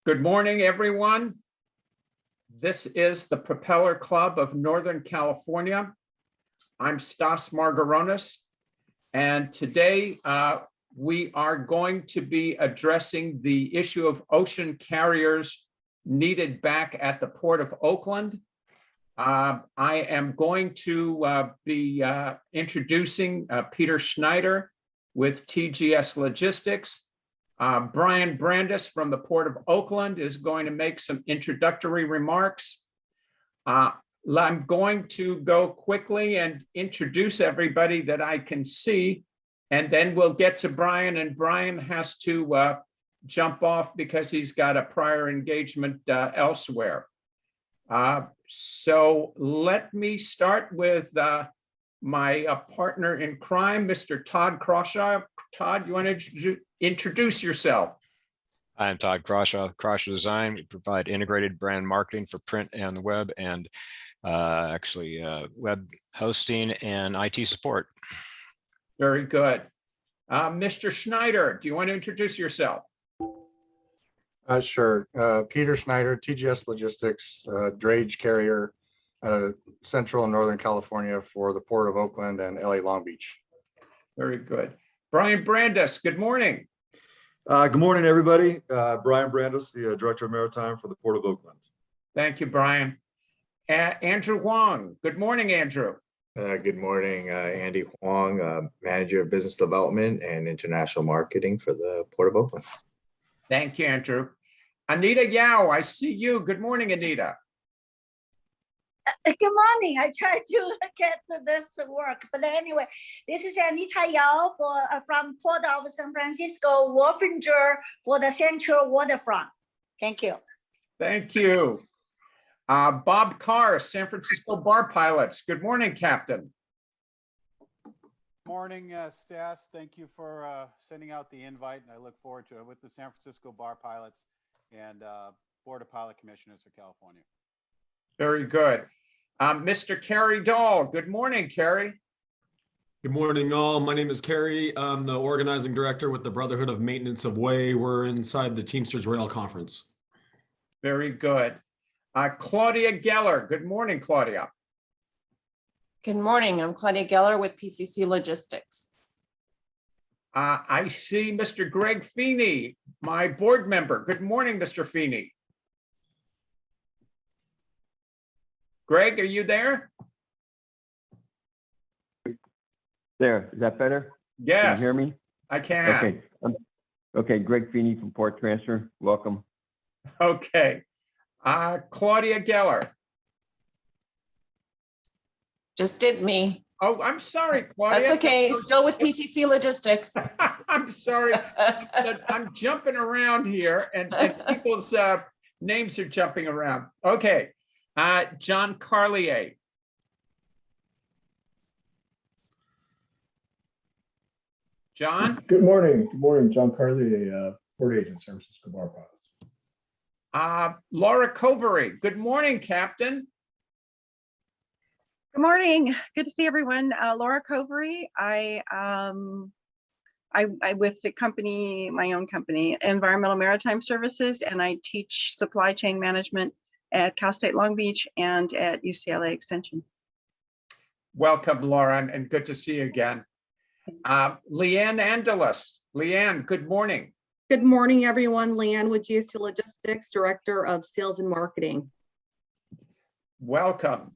Good morning, everyone. This is the Propeller Club of Northern California. I'm Stas Margaronis, and today we are going to be addressing the issue of ocean carriers needed back at the Port of Oakland. I am going to be introducing Peter Schneider with TGS Logistics. Brian Brandis from the Port of Oakland is going to make some introductory remarks. I'm going to go quickly and introduce everybody that I can see, and then we'll get to Brian, and Brian has to jump off because he's got a prior engagement elsewhere. So let me start with my partner in crime, Mr. Todd Crawshaw. Todd, you want to introduce yourself? I'm Todd Crawshaw, Crawshaw Design. We provide integrated brand marketing for print and the web, and web hosting and IT support. Very good. Mr. Schneider, do you want to introduce yourself? Sure. Peter Schneider, TGS Logistics, drayage carrier out of Central and Northern California for the Port of Oakland and LA Long Beach. Very good. Brian Brandis, good morning. Good morning, everybody. Brian Brandis, the Director of Maritime for the Port of Oakland. Thank you, Brian. Andrew Huang, good morning, Andrew. Good morning, Andy Huang, Manager of Business Development and International Marketing for the Port of Oakland. Thank you, Andrew. Anita Yao, I see you. Good morning, Anita. Good morning. I tried to get this work, but anyway, this is Anita Yao from Port of San Francisco, Wharfinger for the Central Waterfront. Thank you. Thank you. Bob Carr, San Francisco Bar Pilots. Good morning, Captain. Morning, Stas. Thank you for sending out the invite, and I look forward to it with the San Francisco Bar Pilots and Board of Pilot Commissioners for California. Very good. Mr. Kerry Dahl. Good morning, Kerry. Good morning, all. My name is Kerry. I'm the organizing director with the Brotherhood of Maintenance of Way. We're inside the Teamsters Rail Conference. Very good. Claudia Geller. Good morning, Claudia. Good morning. I'm Claudia Geller with PCC Logistics. I see Mr. Greg Feeney, my board member. Good morning, Mr. Feeney. Greg, are you there? There, is that better? Yes. Can you hear me? I can. Okay. Okay, Greg Feeney from Port Transfer. Welcome. Okay. Claudia Geller. Just did me. Oh, I'm sorry, Claudia. That's okay. Still with PCC Logistics. I'm sorry. I'm jumping around here, and people's names are jumping around. Okay. John Carlier. John? Good morning. Good morning, John Carlier, Port Agent, San Francisco Bar Pilots. Laura Covery. Good morning, Captain. Good morning. Good to see everyone. Laura Covery. I with the company, my own company, Environmental Maritime Services, and I teach supply chain management at Cal State Long Beach and at UCLA Extension. Welcome, Laura, and good to see you again. Leanne Angeles. Leanne, good morning. Good morning, everyone. Leanne with GST Logistics, Director of Sales and Marketing. Welcome.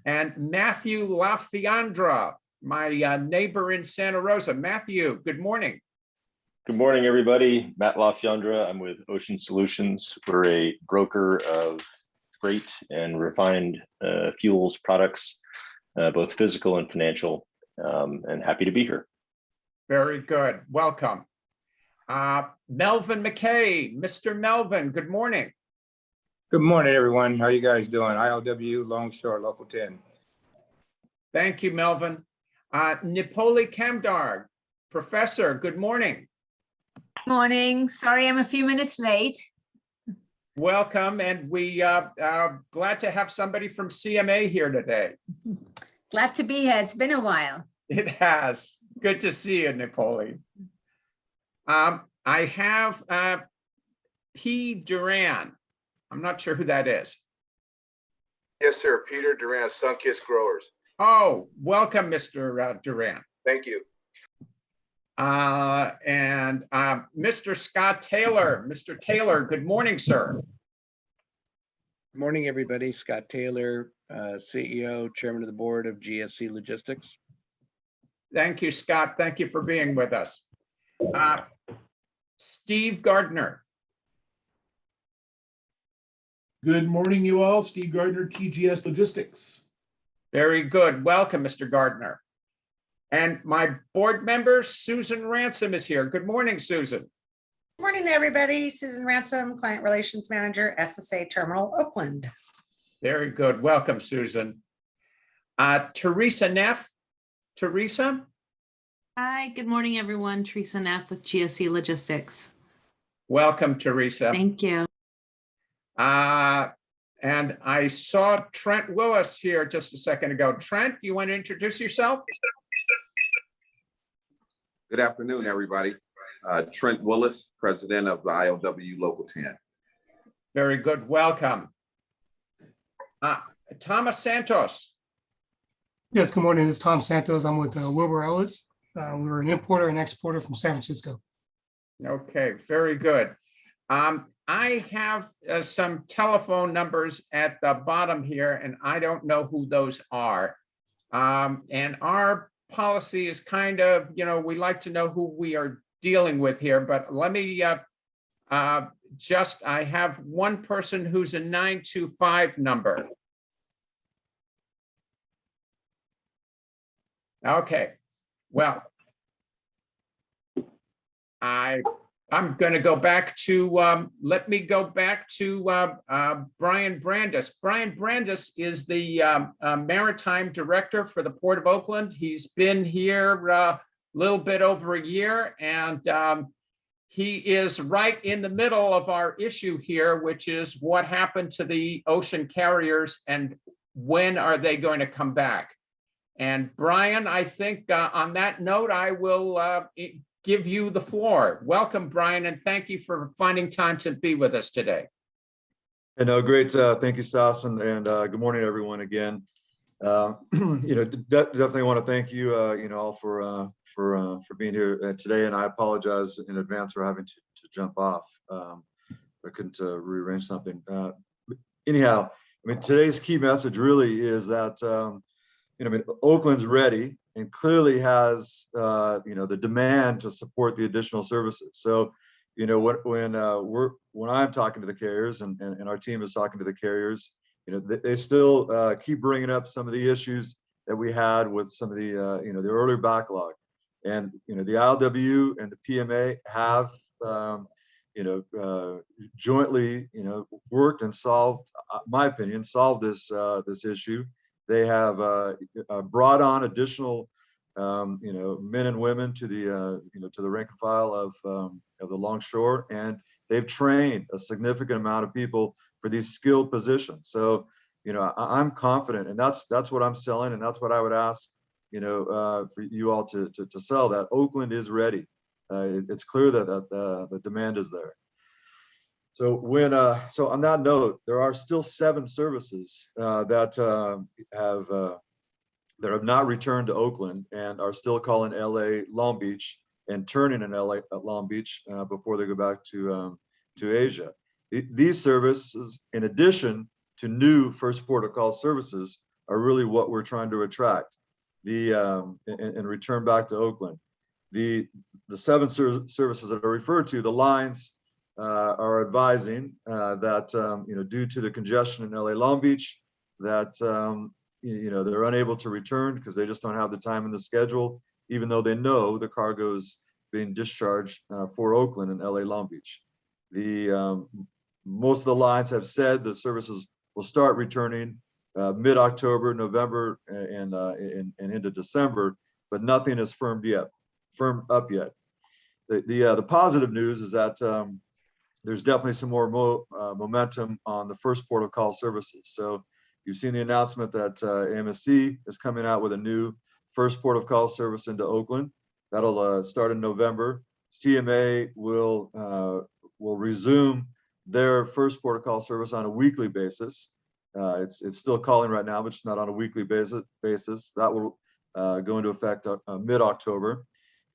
And Matthew LaFiandra, my neighbor in Santa Rosa. Matthew, good morning. Good morning, everybody. Matt LaFiandra. I'm with Ocean Solutions. We're a broker of freight and refined fuels products, both physical and financial, and happy to be here. Very good. Welcome. Melvin McKay. Mr. Melvin, good morning. Good morning, everyone. How you guys doing? ILW Longshore Local 10. Thank you, Melvin. Nipoli Kamdar, Professor, good morning. Morning. Sorry, I'm a few minutes late. Welcome, and we glad to have somebody from CMA here today. Glad to be here. It's been a while. It has. Good to see you, Nipoli. I have P. Duran. I'm not sure who that is. Yes, sir. Peter Durant, Sunkist Growers. Oh, welcome, Mr. Duran. Thank you. And Mr. Scott Taylor. Mr. Taylor, good morning, sir. Good morning, everybody. Scott Taylor, CEO, Chairman of the Board of GSC Logistics. Thank you, Scott. Thank you for being with us. Steve Gardner. Good morning, you all. Steve Gardner, TGS Logistics. Very good. Welcome, Mr. Gardner. And my board member, Susan Ransom, is here. Good morning, Susan. Morning, everybody. Susan Ransom, Client Relations Manager, SSA Terminal, Oakland. Very good. Welcome, Susan. Teresa Neff. Teresa? Hi, good morning, everyone. Teresa Neff with GSC Logistics. Welcome, Teresa. Thank you. And I saw Trent Willis here just a second ago. Trent, you want to introduce yourself? Good afternoon, everybody. Trent Willis, President of the ILW Local 10. Very good. Welcome. Thomas Santos. Yes, good morning. This is Tom Santos. I'm with Wilbur Ellis. We're an importer and exporter from San Francisco. Okay, very good. I have some telephone numbers at the bottom here, and I don't know who those are. And our policy is kind of, we like to know who we are dealing with here, but let me I have one person who's a 925 number. Okay, well, I'm going to go back to, let me go back to Brian Brandis. Brian Brandis is the Maritime Director for the Port of Oakland. He's been here a little bit over a year, and he is right in the middle of our issue here, which is what happened to the ocean carriers and when are they going to come back? And Brian, I think on that note, I will give you the floor. Welcome, Brian, and thank you for finding time to be with us today. Great. Thank you, Stas, and good morning, everyone. Again, definitely want to thank you, all for being here today. And I apologize in advance for having to jump off. I couldn't rearrange something. Anyhow, today's key message really is that Oakland's ready and clearly has the demand to support the additional services. So when I'm talking to the carriers and our team is talking to the carriers, they still keep bringing up some of the issues that we had with some of the the earlier backlog, and the ILW and the PMA have jointly worked and solved, my opinion, solved this issue. They have brought on additional, men and women to the, to the rank and file of the longshore, and they've trained a significant amount of people for these skilled positions. So, I'm confident, and that's what I'm selling, and that's what I would ask, for you all to sell, that Oakland is ready. It's clear that the demand is there. So so on that note, there are still 7 services that have not returned to Oakland and are still calling LA Long Beach and turning in LA at Long Beach before they go back to Asia. These services, in addition to new first port of call services, are really what we're trying to attract and return back to Oakland. The 7 services that are referred to, the lines are advising that due to the congestion in LA Long Beach, that they're unable to return because they just don't have the time in the schedule, even though they know the cargo is being discharged for Oakland and LA Long Beach. Most of the lines have said the services will start returning mid-October, November, and into December, but nothing is firmed up yet. The positive news is that there's definitely some more momentum on the first port of call services. So you've seen the announcement that MSC is coming out with a new first port of call service into Oakland. That'll start in November. CMA will resume their first port of call service on a weekly basis. It's still calling right now, but it's not on a weekly basis. That will go into effect mid-October.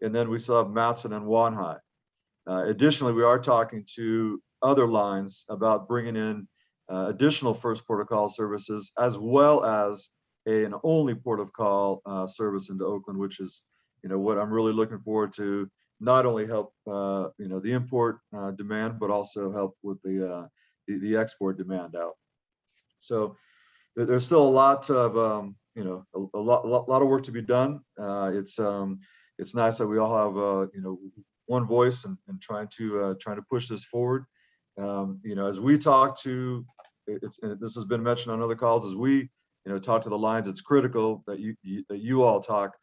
And then we still have Matson and Wanhai. Additionally, we are talking to other lines about bringing in additional first port of call services, as well as an only port of call service into Oakland, which is, what I'm really looking forward to. Not only help, the import demand, but also help with the export demand out. So there's still a lot of, a lot of work to be done. It's nice that we all have, one voice and trying to push this forward. As we talk to, this has been mentioned on other calls, as we, talk to the lines, it's critical that you all talk,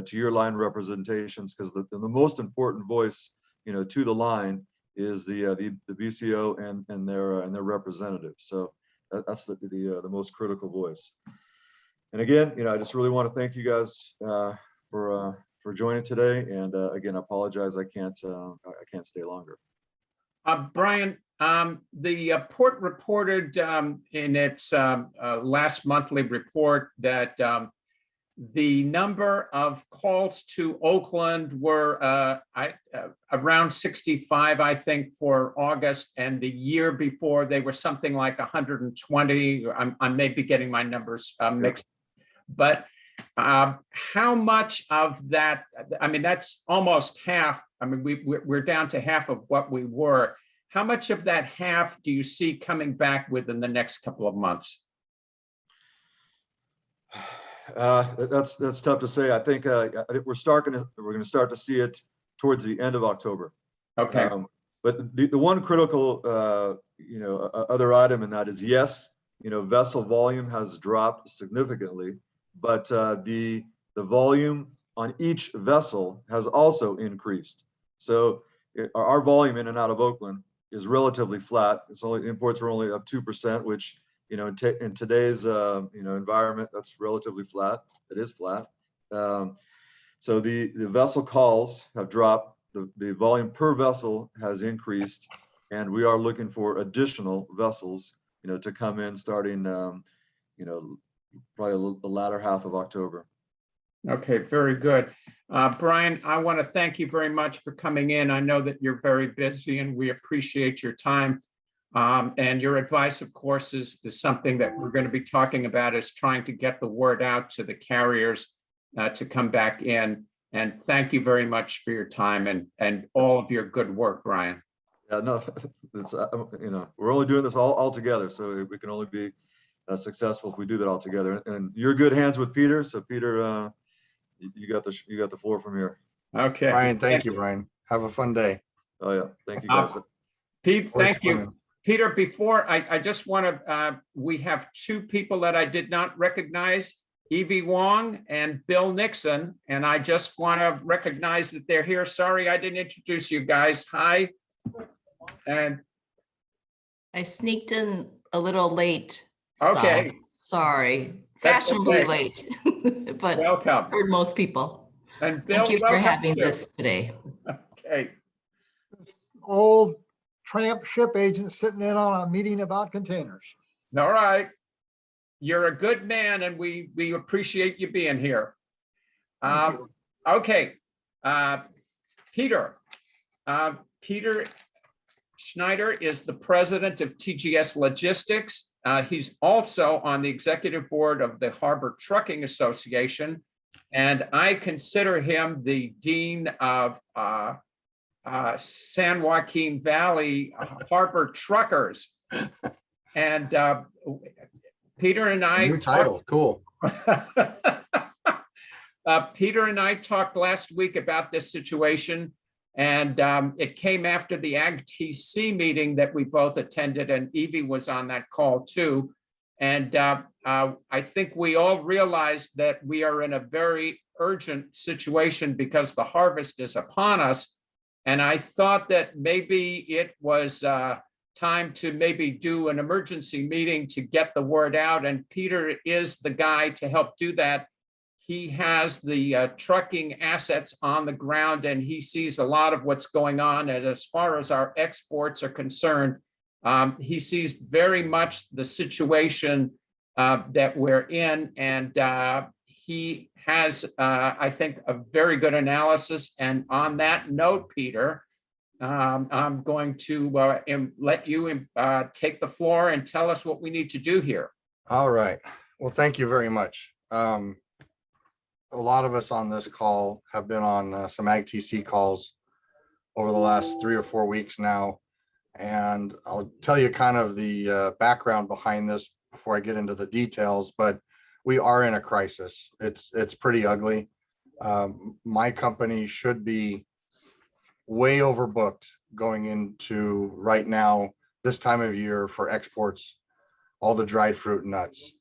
to your line representations, because the most important voice, to the line is the BCO and their representatives. So that's the most critical voice. And again, I just really want to thank you guys for joining today. And again, I apologize, I can't stay longer. Brian, the port reported in its last monthly report that the number of calls to Oakland were around 65, I think, for August, and the year before they were something like 120. I may be getting my numbers mixed, but how much of that? I mean, that's almost half. I mean, we're down to half of what we were. How much of that half do you see coming back within the next couple of months? That's tough to say. I think we're going to start to see it towards the end of October. Okay. But the one critical other item in that is, yes, vessel volume has dropped significantly, but the volume on each vessel has also increased. So our volume in and out of Oakland is relatively flat. It's only imports are only up 2%, which in today's environment, that's relatively flat. It is flat. So the vessel calls have dropped. The volume per vessel has increased, and we are looking for additional vessels, to come in starting, probably the latter half of October. Okay, very good. Brian, I want to thank you very much for coming in. I know that you're very busy and we appreciate your time. And your advice, of course, is something that we're going to be talking about, is trying to get the word out to the carriers to come back in. And thank you very much for your time and all of your good work, Brian. Yeah, no, it's, we're only doing this all together, so we can only be successful if we do that all together. And you're good hands with Peter. So Peter, you got the floor from here. Okay. Brian, thank you, Brian. Have a fun day. Oh yeah, thank you guys. Pete, thank you. Peter, before I just want to, we have two people that I did not recognize, Evie Wong and Bill Nixon, and I just want to recognize that they're here. Sorry, I didn't introduce you guys. Hi. And I sneaked in a little late. Okay. Sorry. That's Fashionably okay. late, but welcome. heard most people. And Bill, thank you for having this today. Okay. Old tramp ship agent sitting in on a meeting about containers. All right. You're a good man and we appreciate you being here. Okay. Peter. Peter Schneider is the president of TGS Logistics. He's also on the executive board of the Harbor Trucking Association. And I consider him the dean of San Joaquin Valley Harbor Truckers. And Peter and I— New title, cool. Peter and I talked last week about this situation, and it came after the AgTC meeting that we both attended, and Evie was on that call too. And I think we all realized that we are in a very urgent situation because the harvest is upon us. And I thought that maybe it was time to maybe do an emergency meeting to get the word out. And Peter is the guy to help do that. He has the trucking assets on the ground and he sees a lot of what's going on. And as far as our exports are concerned, He sees very much the situation that we're in, and he has, I think, a very good analysis. And on that note, Peter, I'm going to let you take the floor and tell us what we need to do here. All right. Well, thank you very much. A lot of us on this call have been on some AgTC calls over the last 3 or 4 weeks now. And I'll tell you kind of the background behind this before I get into the details, but we are in a crisis. It's pretty ugly. My company should be way overbooked going into right now, this time of year for exports, all the dried fruit and nuts.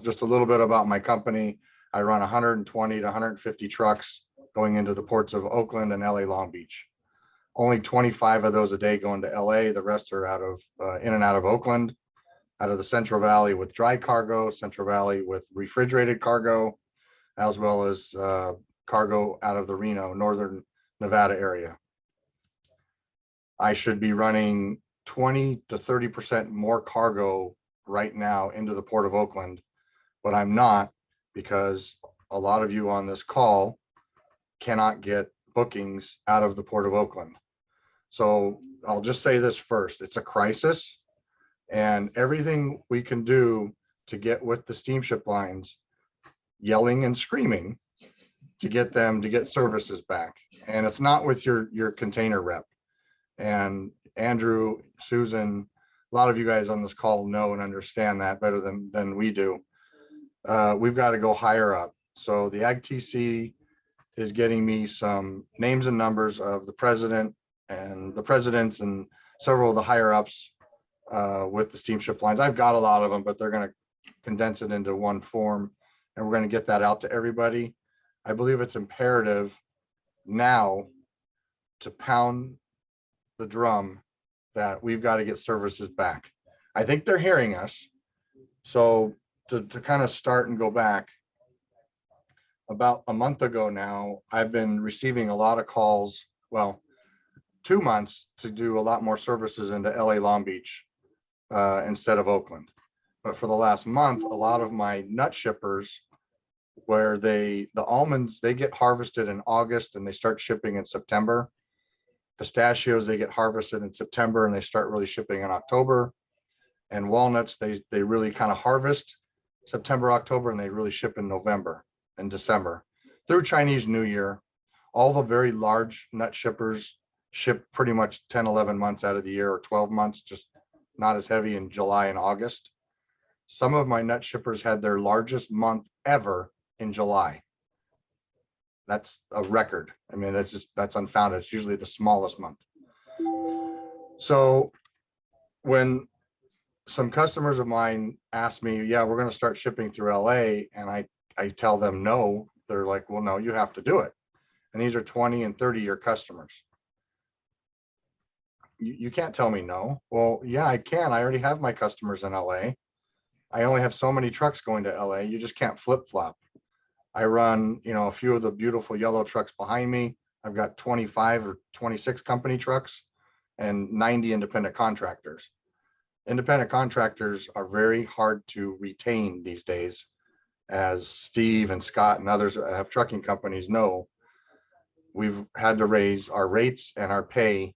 Just a little bit about my company. I run 120 to 150 trucks going into the ports of Oakland and LA Long Beach. Only 25 of those a day going to LA. The rest are out of in and out of Oakland, out of the Central Valley with dry cargo, Central Valley with refrigerated cargo, as well as cargo out of the Reno, Northern Nevada area. I should be running 20 to 30% more cargo right now into the Port of Oakland, but I'm not, because a lot of you on this call cannot get bookings out of the Port of Oakland. So I'll just say this first, it's a crisis, and everything we can do to get with the steamship lines, yelling and screaming to get them to get services back. And it's not with your container rep. And Andrew, Susan, a lot of you guys on this call know and understand that better than we do. We've got to go higher up. So the AgTC is getting me some names and numbers of the president and the presidents and several of the higher ups with the steamship lines. I've got a lot of them, but they're going to condense it into one form, and we're going to get that out to everybody. I believe it's imperative now to pound the drum that we've got to get services back. I think they're hearing us. So to kind of start and go back, about a month ago now, I've been receiving a lot of calls, well, 2 months, to do a lot more services into LA Long Beach instead of Oakland. But for the last month, a lot of my nut shippers, where the almonds, they get harvested in August and they start shipping in September. Pistachios, they get harvested in September and they start really shipping in October. And walnuts, they really kind of harvest September, October, and they really ship in November and December through Chinese New Year. All the very large nut shippers ship pretty much 10, 11 months out of the year, or 12 months, just not as heavy in July and August. Some of my nut shippers had their largest month ever in July. That's a record. I mean, that's unfounded. It's usually the smallest month. So when some customers of mine ask me, yeah, we're going to start shipping through LA, and I tell them no, they're like, well, no, you have to do it. And these are 20 and 30-year customers. You can't tell me no. Well, yeah, I can. I already have my customers in LA. I only have so many trucks going to LA. You just can't flip-flop. I run, a few of the beautiful yellow trucks behind me. I've got 25 or 26 company trucks and 90 independent contractors. Independent contractors are very hard to retain these days, as Steve and Scott and others that have trucking companies know. We've had to raise our rates and our pay,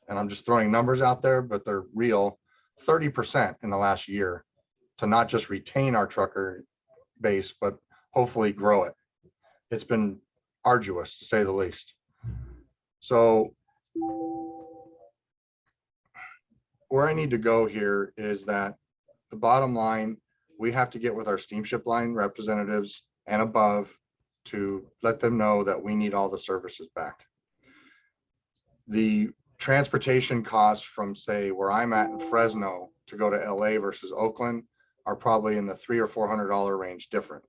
and I'm just throwing numbers out there, but they're real, 30% in the last year, to not just retain our trucker base, but hopefully grow it. It's been arduous, to say the least. So where I need to go here is that the bottom line, we have to get with our steamship line representatives and above to let them know that we need all the services back. The transportation costs from, say, where I'm at in Fresno to go to LA versus Oakland are probably in the $300 or $400 range different.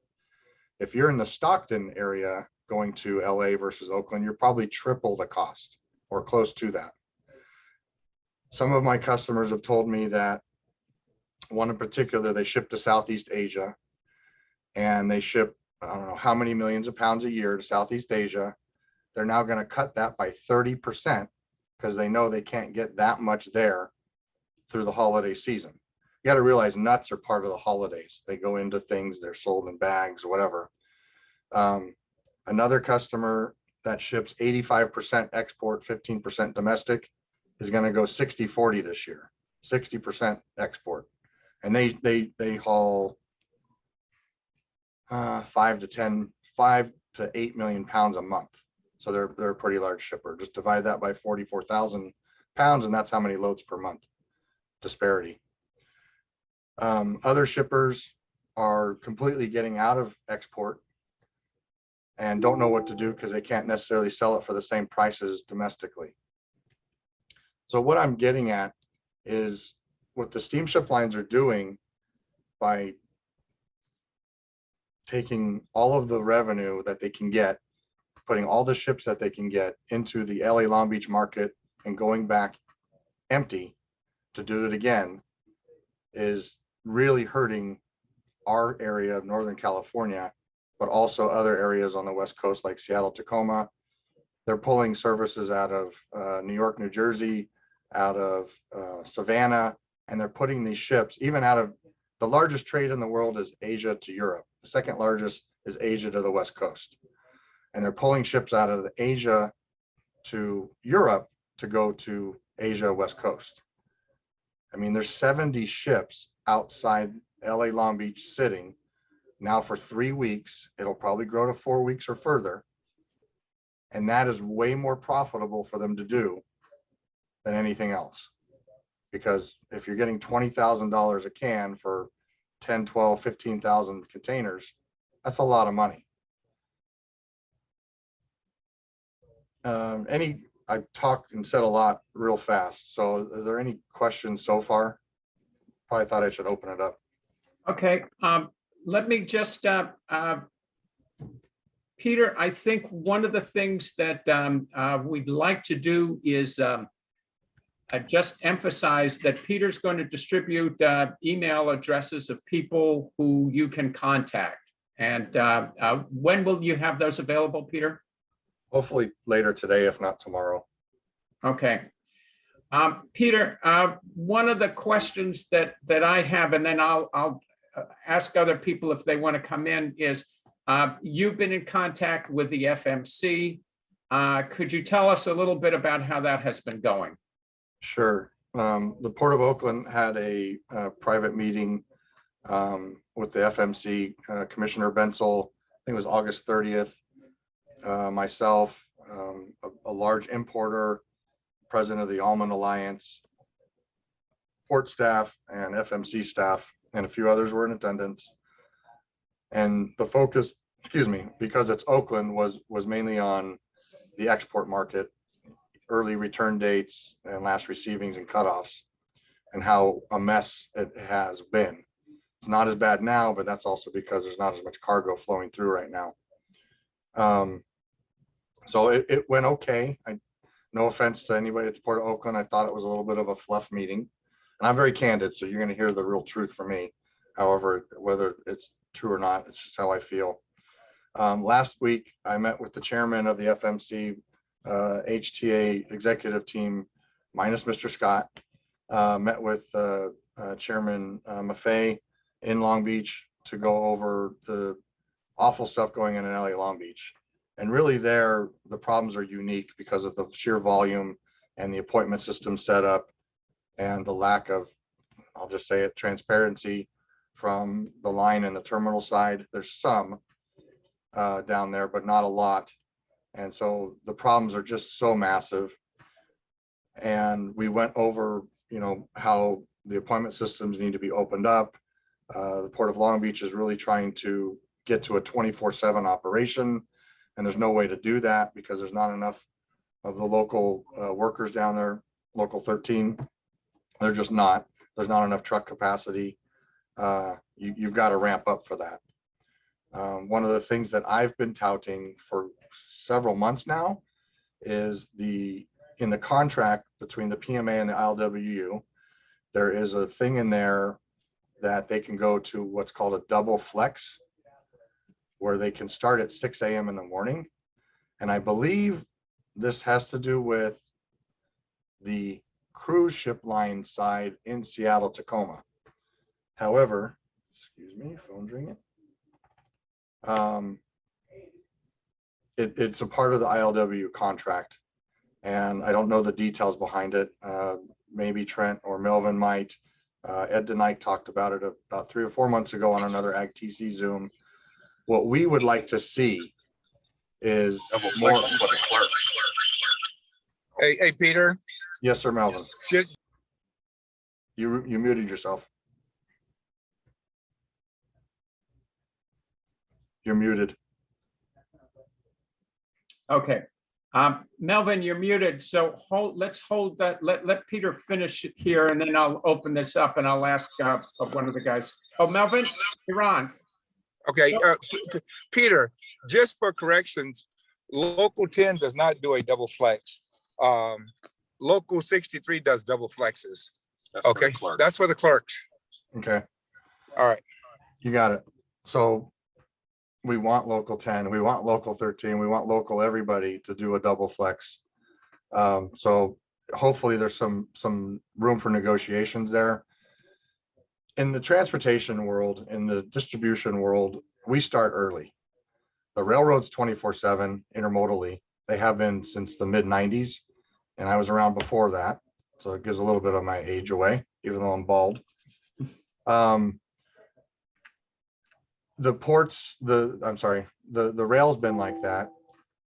If you're in the Stockton area going to LA versus Oakland, you're probably triple the cost or close to that. Some of my customers have told me that, one in particular, they ship to Southeast Asia, and they ship, I don't know how many millions of pounds a year to Southeast Asia. They're now going to cut that by 30% because they know they can't get that much there through the holiday season. You got to realize nuts are part of the holidays. They go into things, they're sold in bags or whatever. Another customer that ships 85% export, 15% domestic is going to go 60-40 this year, 60% export. And they haul 5 to 8 million pounds a month. So they're a pretty large shipper. Just divide that by 44,000 pounds, and that's how many loads per month. Disparity. Other shippers are completely getting out of export and don't know what to do because they can't necessarily sell it for the same prices domestically. So what I'm getting at is what the steamship lines are doing by taking all of the revenue that they can get, putting all the ships that they can get into the LA Long Beach market and going back empty to do it again is really hurting our area of Northern California, but also other areas on the West Coast like Seattle, Tacoma. They're pulling services out of New York, New Jersey, out of Savannah, and they're putting these ships even out of the largest trade in the world is Asia to Europe. The second largest is Asia to the West Coast. And they're pulling ships out of Asia to Europe to go to Asia West Coast. I mean, there's 70 ships outside LA Long Beach sitting now for 3 weeks. It'll probably grow to 4 weeks or further. And that is way more profitable for them to do than anything else. Because if you're getting $20,000 a can for 10, 12, 15,000 containers, that's a lot of money. I've talked and said a lot real fast. So are there any questions so far? Probably thought I should open it up. Okay, let me just, Peter, I think one of the things that we'd like to do is just emphasize that Peter's going to distribute email addresses of people who you can contact. And when will you have those available, Peter? Hopefully later today, if not tomorrow. Okay. Peter, one of the questions that I have, and then I'll ask other people if they want to come in, is you've been in contact with the FMC. Could you tell us a little bit about how that has been going? Sure. The Port of Oakland had a private meeting with the FMC, Commissioner Bensel. I think it was August 30th. Myself, a large importer, president of the Almond Alliance, port staff and FMC staff, and a few others were in attendance. And the focus, because it's Oakland, was mainly on the export market, early return dates and last receivings and cutoffs, and how a mess it has been. It's not as bad now, but that's also because there's not as much cargo flowing through right now. So it went okay. No offense to anybody at the Port of Oakland. I thought it was a little bit of a fluff meeting. And I'm very candid, so you're going to hear the real truth from me. However, whether it's true or not, it's just how I feel. Last week, I met with the chairman of the FMC HTA executive team, minus Mr. Scott. Met with Chairman Maffei in Long Beach to go over the awful stuff going on in LA Long Beach. And really there, the problems are unique because of the sheer volume and the appointment system setup and the lack of, I'll just say it, transparency from the line and the terminal side. There's some down there, but not a lot. And so the problems are just so massive. And we went over, how the appointment systems need to be opened up. The Port of Long Beach is really trying to get to a 24/7 operation. And there's no way to do that because there's not enough of the local workers down there, local 13. They're just not. There's not enough truck capacity. You've got to ramp up for that. One of the things that I've been touting for several months now is in the contract between the PMA and the ILWU, there is a thing in there that they can go to what's called a double flex, where they can start at 6 a.m. in the morning. And I believe this has to do with the cruise ship line side in Seattle, Tacoma. However, excuse me, phone's ringing. It's a part of the ILW contract, and I don't know the details behind it. Maybe Trent or Melvin might. Ed DeKnight talked about it about 3 or 4 months ago on another AgTC Zoom. What we would like to see is more. Hey, Peter. Yes, sir, Melvin. You muted yourself. You're muted. Okay. Melvin, you're muted. So let's hold that. Let Peter finish it here, and then I'll open this up and I'll ask one of the guys. Oh, Melvin, you're on. Okay, Peter, just for corrections, local 10 does not do a double flex. Local 63 does double flexes. Okay, that's for the clerks. Okay. All right. You got it. So we want local 10, we want local 13, we want local everybody to do a double flex. So hopefully there's some room for negotiations there. In the transportation world, in the distribution world, we start early. The railroad's 24/7 intermodally. They have been since the mid 90s, and I was around before that. So it gives a little bit of my age away, even though I'm bald. The ports, the rail's been like that.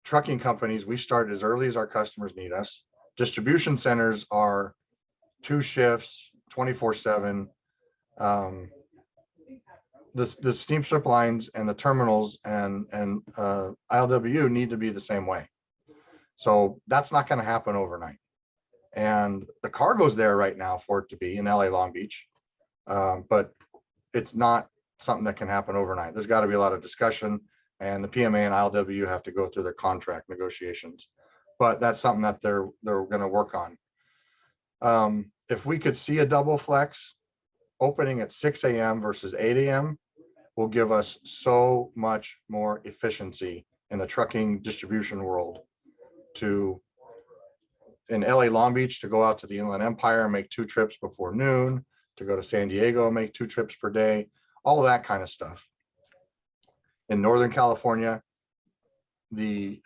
Trucking companies, we start as early as our customers need us. Distribution centers are 2 shifts, 24/7. The steamship lines and the terminals and ILWU need to be the same way. So that's not going to happen overnight. And the cargo's there right now for it to be in LA Long Beach, but it's not something that can happen overnight. There's got to be a lot of discussion, and the PMA and ILWU have to go through their contract negotiations. But that's something that they're going to work on. If we could see a double flex opening at 6 a.m. versus 8 a.m. will give us so much more efficiency in the trucking distribution world in LA Long Beach to go out to the Inland Empire and make 2 trips before noon, to go to San Diego and make 2 trips per day, all of that kind of stuff. In Northern California, the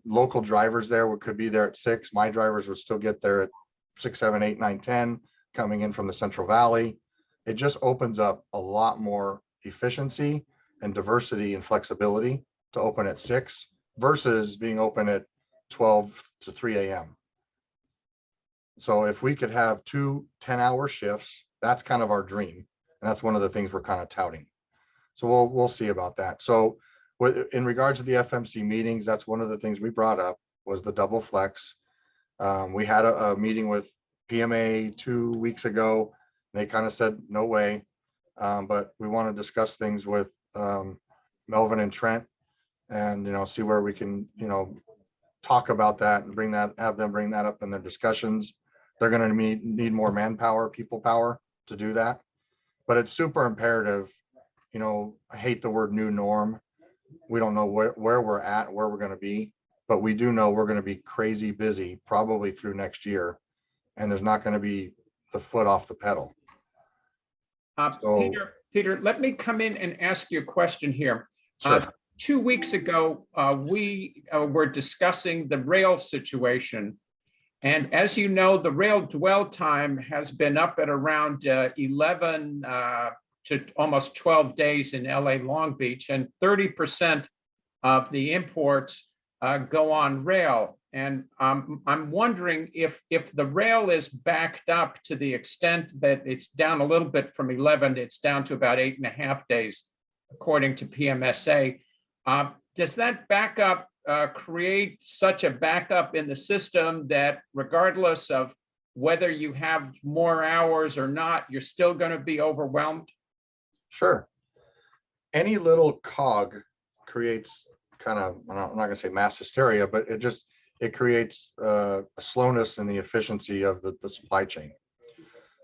local drivers there could be there at 6. My drivers would still get there at 6, 7, 8, 9, 10, coming in from the Central Valley. It just opens up a lot more efficiency and diversity and flexibility to open at 6 versus being open at 12 to 3 a.m. So if we could have 2 10-hour shifts, that's kind of our dream. And that's one of the things we're kind of touting. So we'll see about that. So in regards to the FMC meetings, that's one of the things we brought up was the double flex. We had a meeting with PMA 2 weeks ago. They kind of said, no way. But we want to discuss things with Melvin and Trent and, see where we can, talk about that and have them bring that up in their discussions. They're going to need more manpower, people power to do that. But it's super imperative. I hate the word new norm. We don't know where we're at, where we're going to be, but we do know we're going to be crazy busy probably through next year. And there's not going to be the foot off the pedal. Peter, let me come in and ask you a question here. Sure. 2 weeks ago, we were discussing the rail situation. And as you know, the rail dwell time has been up at around 11 to almost 12 days in LA Long Beach, and 30% of the imports go on rail. And I'm wondering if the rail is backed up to the extent that it's down a little bit from 11, it's down to about 8.5 days, according to PMSA. Does that backup create such a backup in the system that regardless of whether you have more hours or not, you're still going to be overwhelmed? Sure. Any little cog creates kind of, I'm not going to say mass hysteria, but it creates a slowness in the efficiency of the supply chain.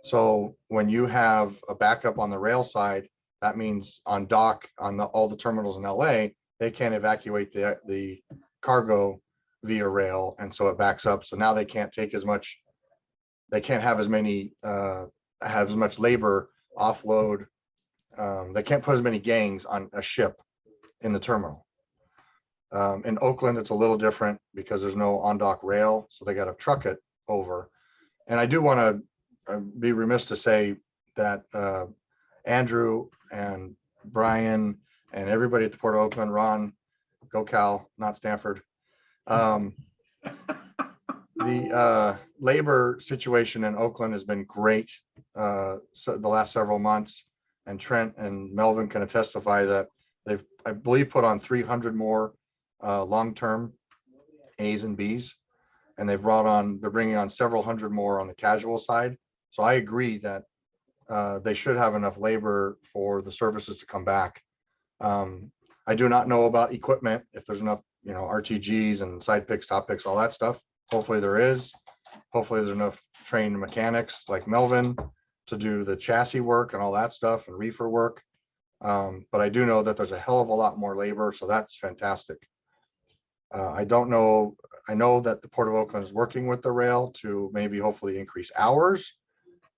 So when you have a backup on the rail side, that means on dock, on all the terminals in LA, they can't evacuate the cargo via rail. And so it backs up. So now they can't take as much they can't have as many, have as much labor offload. They can't put as many gangs on a ship in the terminal. In Oakland, it's a little different because there's no on-dock rail, so they got to truck it over. And I do want to be remiss to say that Andrew and Brian and everybody at the Port of Oakland, Ron, go Cal, not Stanford. The labor situation in Oakland has been great so the last several months, and Trent and Melvin can testify that they've, I believe, put on 300 more long-term A's and B's, and they're bringing on several hundred more on the casual side. So I agree that they should have enough labor for the services to come back. I do not know about equipment, if there's enough, RTGs and side picks, top picks, all that stuff. Hopefully there is. Hopefully there's enough trained mechanics like Melvin to do the chassis work and all that stuff and reefer work. But I do know that there's a hell of a lot more labor, so that's fantastic. I don't know. I know that the Port of Oakland is working with the rail to maybe hopefully increase hours.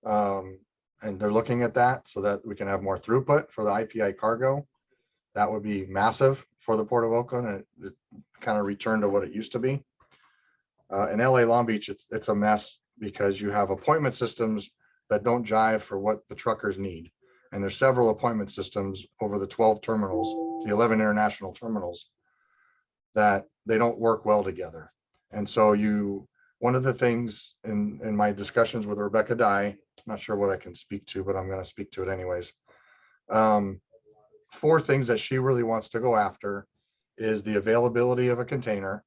And they're looking at that so that we can have more throughput for the IPI cargo. That would be massive for the Port of Oakland, and it kind of return to what it used to be. In LA Long Beach, it's a mess because you have appointment systems that don't jive for what the truckers need. And there's several appointment systems over the 12 terminals, the 11 international terminals, that they don't work well together. And so one of the things in my discussions with Rebecca Dye, I'm not sure what I can speak to, but I'm going to speak to it anyways. 4 things that she really wants to go after is the availability of a container.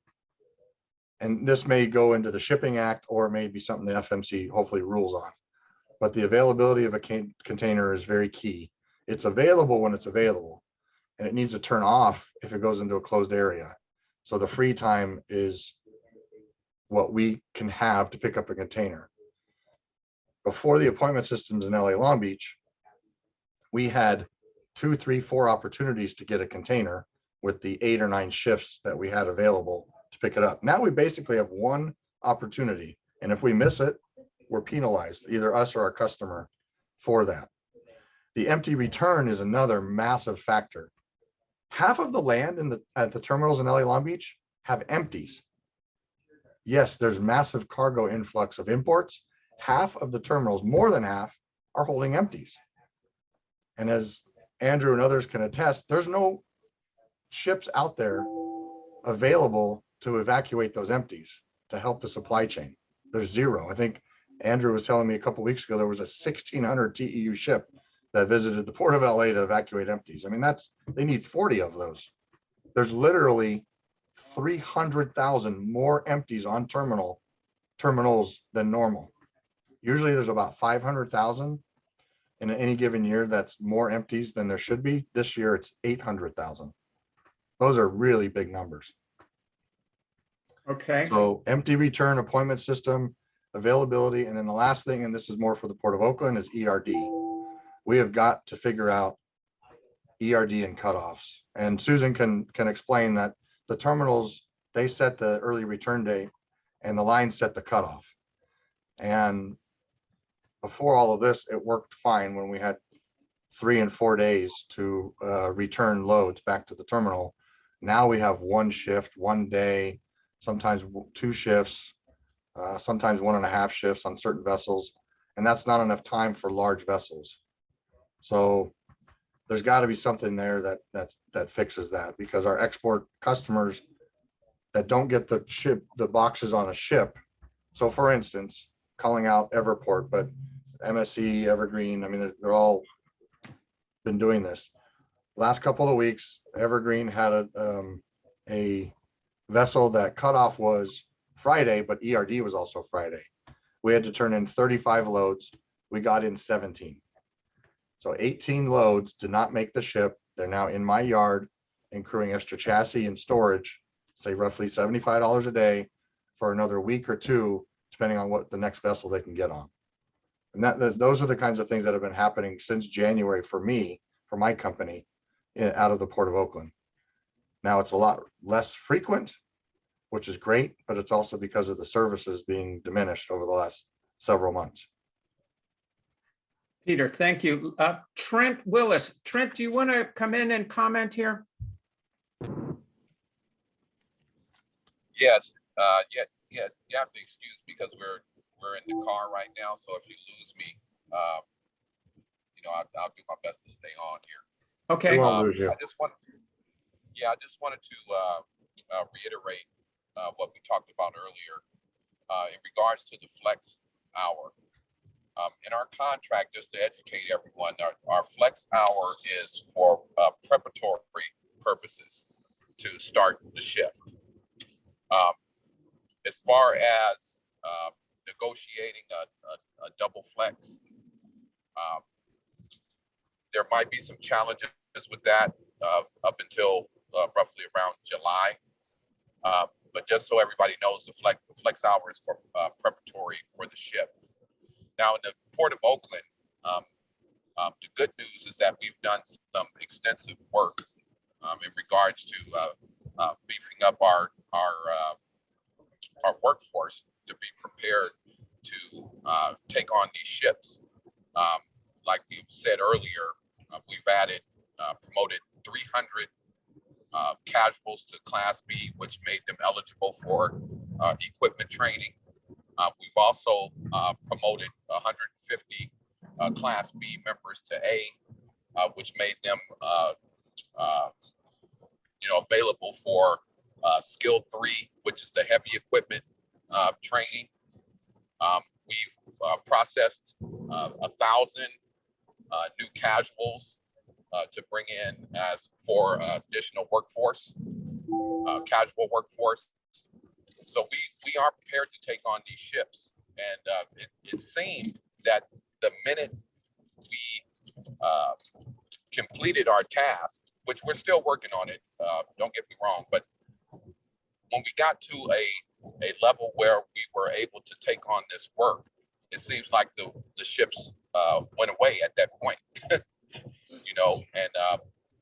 And this may go into the Shipping Act, or it may be something the FMC hopefully rules on. But the availability of a container is very key. It's available when it's available, and it needs to turn off if it goes into a closed area. So the free time is what we can have to pick up a container. Before the appointment systems in LA Long Beach, we had 2, 3, 4 opportunities to get a container with the 8 or 9 shifts that we had available to pick it up. Now we basically have 1 opportunity, and if we miss it, we're penalized, either us or our customer, for that. The empty return is another massive factor. Half of the land at the terminals in LA Long Beach have empties. Yes, there's massive cargo influx of imports. Half of the terminals, more than half, are holding empties. And as Andrew and others can attest, there's no ships out there available to evacuate those empties to help the supply chain. There's zero. I think Andrew was telling me a couple of weeks ago there was a 1,600 TEU ship that visited the Port of LA to evacuate empties. I mean, they need 40 of those. There's literally 300,000 more empties on terminals than normal. Usually there's about 500,000 in any given year. That's more empties than there should be. This year it's 800,000. Those are really big numbers. Okay. So empty return, appointment system, availability, and then the last thing, and this is more for the Port of Oakland, is ERD. We have got to figure out ERD and cutoffs. And Susan can explain that the terminals, they set the early return date and the line set the cutoff. And before all of this, it worked fine when we had 3 and 4 days to return loads back to the terminal. Now we have 1 shift, 1 day, sometimes 2 shifts, sometimes 1.5 shifts on certain vessels. And that's not enough time for large vessels. So there's got to be something there that fixes that, because our export customers that don't get the boxes on a ship. So for instance, calling out Everport, but MSC, Evergreen, I mean, they're all been doing this. Last couple of weeks, Evergreen had a vessel that cutoff was Friday, but ERD was also Friday. We had to turn in 35 loads. We got in 17. So 18 loads did not make the ship. They're now in my yard and crewing extra chassis and storage, say roughly $75 a day for another week or 2, depending on what the next vessel they can get on. And those are the kinds of things that have been happening since January for me, for my company, out of the Port of Oakland. Now it's a lot less frequent, which is great, but it's also because of the services being diminished over the last several months. Peter, thank you. Trent Willis. Trent, do you want to come in and comment here? Yes, you have to excuse me because we're in the car right now. So if you lose me, I'll do my best to stay on here. Okay. We won't lose you. I just wanted to reiterate what we talked about earlier in regards to the flex hour. In our contract, just to educate everyone, our flex hour is for preparatory purposes to start the shift. As far as negotiating a double flex, there might be some challenges with that up until roughly around July. But just so everybody knows, the flex hour is for preparatory for the shift. Now, in the Port of Oakland, the good news is that we've done some extensive work in regards to beefing up our workforce to be prepared to take on these ships. Like we said earlier, we've promoted 300 casuals to Class B, which made them eligible for equipment training. We've also promoted 150 Class B members to A, which made them available for Skill 3, which is the heavy equipment training. We've processed 1,000 new casuals to bring in as for additional workforce, casual workforce. So we are prepared to take on these ships. And it seemed that the minute we completed our task, which we're still working on it, don't get me wrong, but when we got to a level where we were able to take on this work, it seems like the ships went away at that point. And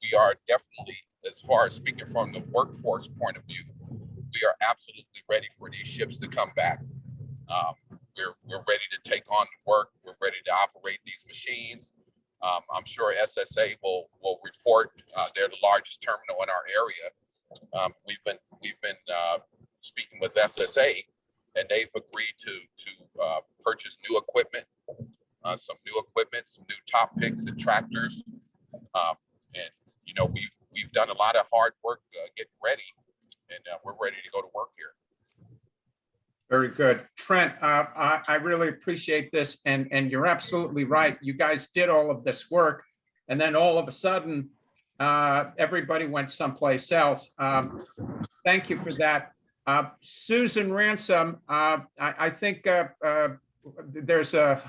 we are definitely, as far as speaking from the workforce point of view, we are absolutely ready for these ships to come back. We're ready to take on the work. We're ready to operate these machines. I'm sure SSA will report. They're the largest terminal in our area. We've been speaking with SSA, and they've agreed to purchase new equipment, some new top picks and tractors. And we've done a lot of hard work getting ready, and we're ready to go to work here. Very good. Trent, I really appreciate this, and you're absolutely right. You guys did all of this work, and then all of a sudden, everybody went someplace else. Thank you for that. Susan Ransom, I think there's a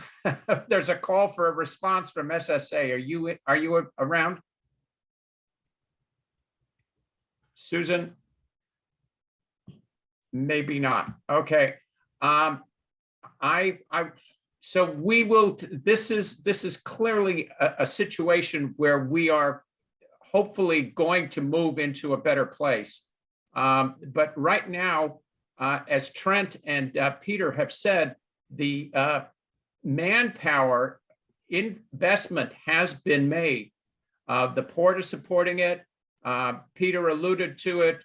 there's a call for a response from SSA. Are you around? Susan? Maybe not. Okay. So we will, this is clearly a situation where we are hopefully going to move into a better place. But right now, as Trent and Peter have said, the manpower investment has been made. The port is supporting it. Peter alluded to it.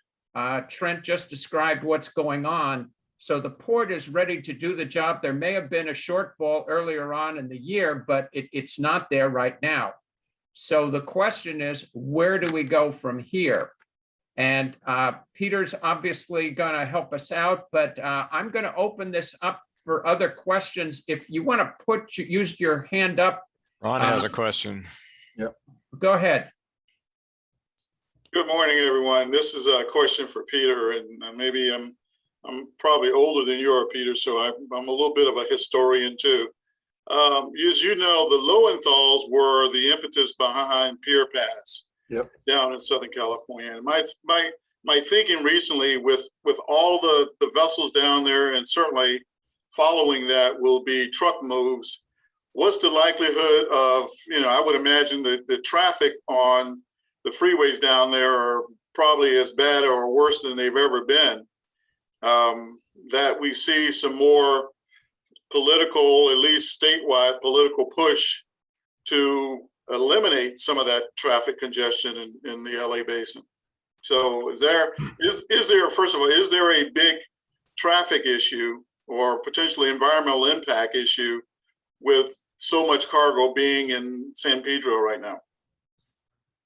Trent just described what's going on. So the port is ready to do the job. There may have been a shortfall earlier on in the year, but it's not there right now. So the question is, where do we go from here? And Peter's obviously going to help us out, but I'm going to open this up for other questions. If you want to use your hand up. Ron has a question. Yep. Go ahead. Good morning, everyone. This is a question for Peter, and maybe I'm probably older than you are, Peter, so I'm a little bit of a historian too. As you know, the Lowenthal's were the impetus behind Pier Pass down in Southern California. And my thinking recently with all the vessels down there, and certainly following that will be truck moves, what's the likelihood of, I would imagine that the traffic on the freeways down there are probably as bad or worse than they've ever been, that we see some more political, at least statewide political push to eliminate some of that traffic congestion in the LA basin. So is there, first of all, is there a big traffic issue or potentially environmental impact issue with so much cargo being in San Pedro right now?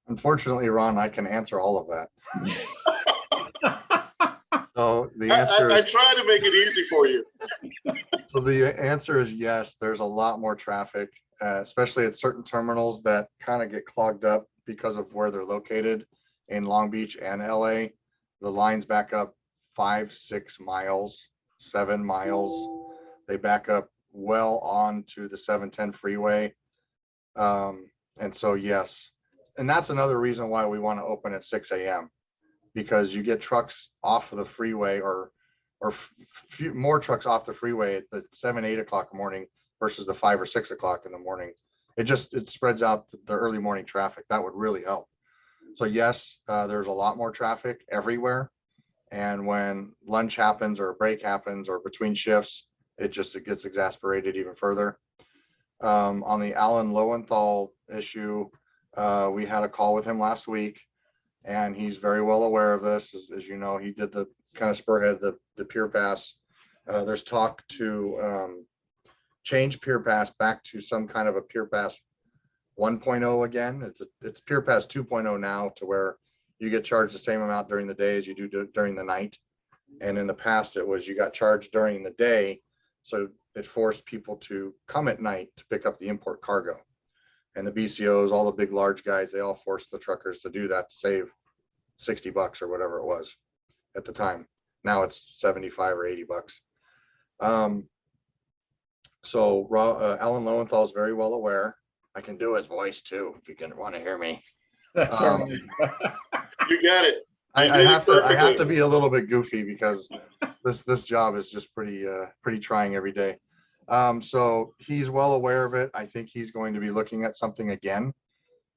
Unfortunately, Ron, I can answer all of that. So the answer I try to make it easy for you. So the answer is yes, there's a lot more traffic, especially at certain terminals that kind of get clogged up because of where they're located in Long Beach and LA. The lines back up 5, 6 miles, 7 miles. They back up well onto the 710 freeway. And so, yes, and that's another reason why we want to open at 6 a.m. because you get trucks off of the freeway or more trucks off the freeway at the 7, 8 o'clock in the morning versus the 5 or 6 o'clock in the morning. It spreads out the early morning traffic. That would really help. So yes, there's a lot more traffic everywhere. And when lunch happens or a break happens or between shifts, it gets exasperated even further. On the Alan Lowenthal issue, we had a call with him last week, and he's very well aware of this. As you know, he did the kind of spearhead the Pier Pass. There's talk to change Pier Pass back to some kind of a Pier Pass 1.0 again. It's Pier Pass 2.0 now, to where you get charged the same amount during the day as you do during the night. And in the past, it was you got charged during the day, so it forced people to come at night to pick up the import cargo. And the BCOs, all the big large guys, they all forced the truckers to do that to save $60 or whatever it was at the time. Now it's 75 or 80 bucks. So Alan Lowenthal is very well aware. I can do his voice too, if you can want to hear me. That's all right. You got it. I have to be a little bit goofy because this job is just pretty trying every day. So he's well aware of it. I think he's going to be looking at something again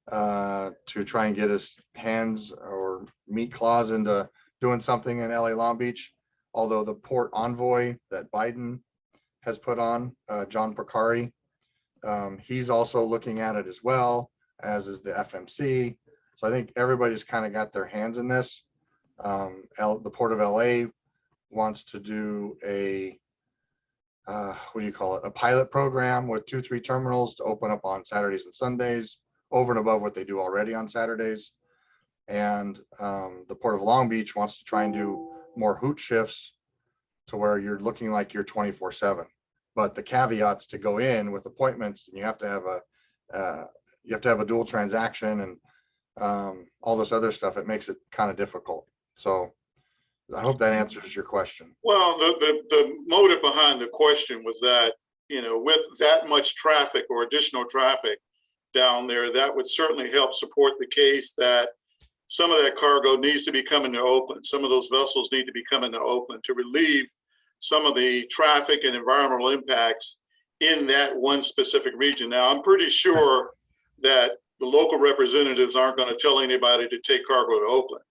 to try and get his hands or meat claws into doing something in LA Long Beach. Although the port envoy that Biden has put on, John Porcari, he's also looking at it as well, as is the FMC. So I think everybody's kind of got their hands in this. The Port of LA wants to do a what do you call it? A pilot program with 2-3 terminals to open up on Saturdays and Sundays, over and above what they do already on Saturdays. And the Port of Long Beach wants to try and do more hoot shifts to where you're looking like you're 24/7. But the caveats to go in with appointments, and you have to have a dual transaction and all this other stuff. It makes it kind of difficult. So I hope that answers your question. Well, the motive behind the question was that, with that much traffic or additional traffic down there, that would certainly help support the case that some of that cargo needs to be coming to Oakland. Some of those vessels need to be coming to Oakland to relieve some of the traffic and environmental impacts in that one specific region. Now, I'm pretty sure that the local representatives aren't going to tell anybody to take cargo to Oakland.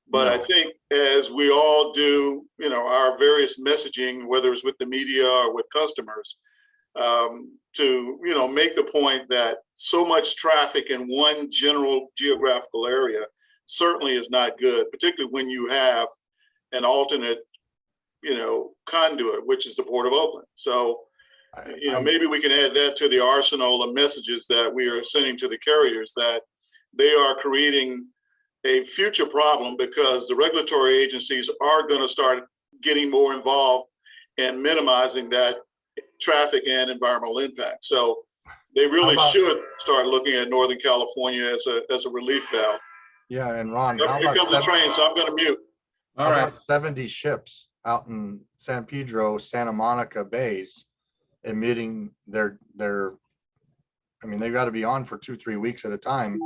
But I think as we all do, our various messaging, whether it's with the media or with customers, to, make the point that so much traffic in one general geographical area certainly is not good, particularly when you have an alternate, conduit, which is the Port of Oakland. So, maybe we can add that to the arsenal of messages that we are sending to the carriers, that they are creating a future problem because the regulatory agencies are going to start getting more involved and minimizing that traffic and environmental impact. So they really should start looking at Northern California as a relief valve. Yeah, and Ron, here comes the train, so I'm going to mute. All right, 70 ships out in San Pedro, Santa Monica bays emitting they've got to be on for 2-3 weeks at a time.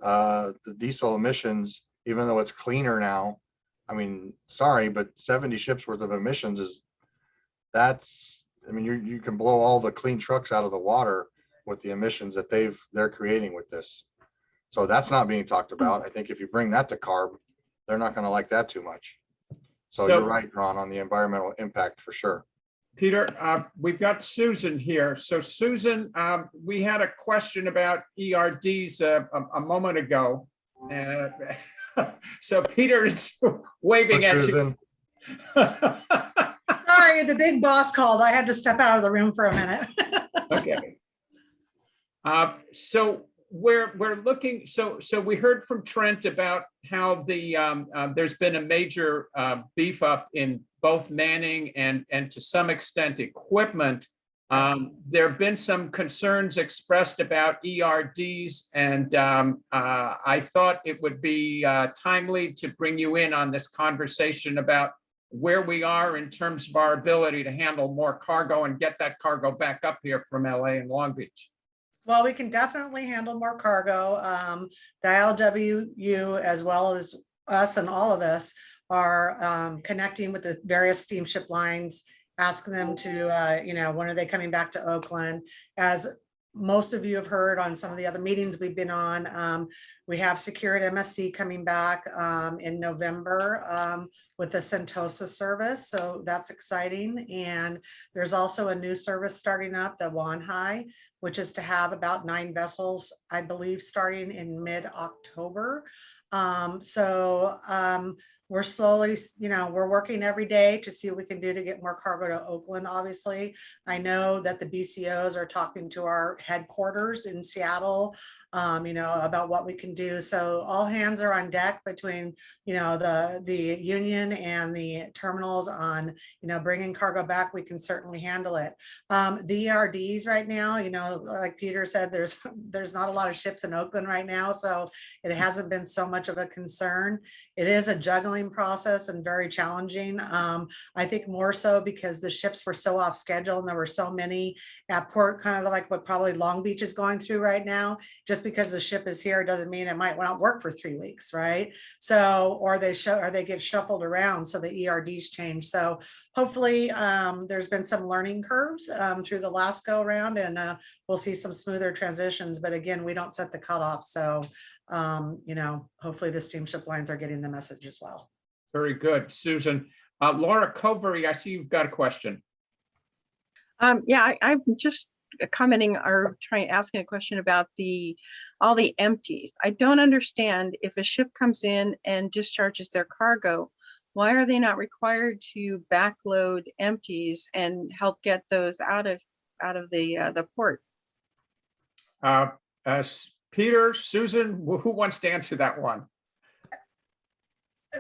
The diesel emissions, even though it's cleaner now, sorry, but 70 ships worth of emissions you can blow all the clean trucks out of the water with the emissions that they're creating with this. So that's not being talked about. I think if you bring that to CARB, they're not going to like that too much. So you're right, Ron, on the environmental impact for sure. Peter, we've got Susan here. So Susan, we had a question about ERDs a moment ago. So Peter is waving at you. Susan. Sorry, the big boss called. I had to step out of the room for a minute. Okay. So we're looking, so we heard from Trent about how there's been a major beef up in both manning and to some extent equipment. There have been some concerns expressed about ERDs, and I thought it would be timely to bring you in on this conversation about where we are in terms of our ability to handle more cargo and get that cargo back up here from LA and Long Beach. Well, we can definitely handle more cargo. The ILWU, as well as us and all of us, are connecting with the various steamship lines, asking them to, when are they coming back to Oakland? As most of you have heard on some of the other meetings we've been on, we have secured MSC coming back in November with the Sentosa service. So that's exciting. And there's also a new service starting up, the Wanhai, which is to have about 9 vessels, I believe, starting in mid-October. We're slowly, we're working every day to see what we can do to get more cargo to Oakland. Obviously, I know that the BCOs are talking to our headquarters in Seattle, about what we can do. So all hands are on deck between, the union and the terminals on, bringing cargo back. We can certainly handle it. The ERDs right now, like Peter said, there's not a lot of ships in Oakland right now, so it hasn't been so much of a concern. It is a juggling process and very challenging. I think more so because the ships were so off schedule and there were so many at port, kind of like what probably Long Beach is going through right now. Just because the ship is here doesn't mean it might not work for 3 weeks, right? So, or they get shuffled around, so the ERDs change. So hopefully there's been some learning curves through the last go around, and we'll see some smoother transitions. But again, we don't set the cutoff, so hopefully the steamship lines are getting the message as well. Very good, Susan. Laura Covery, I see you've got a question. Yeah, I'm just commenting or asking a question about all the empties. I don't understand, if a ship comes in and discharges their cargo, why are they not required to backload empties and help get those out of the port? Peter, Susan, who wants to answer that one?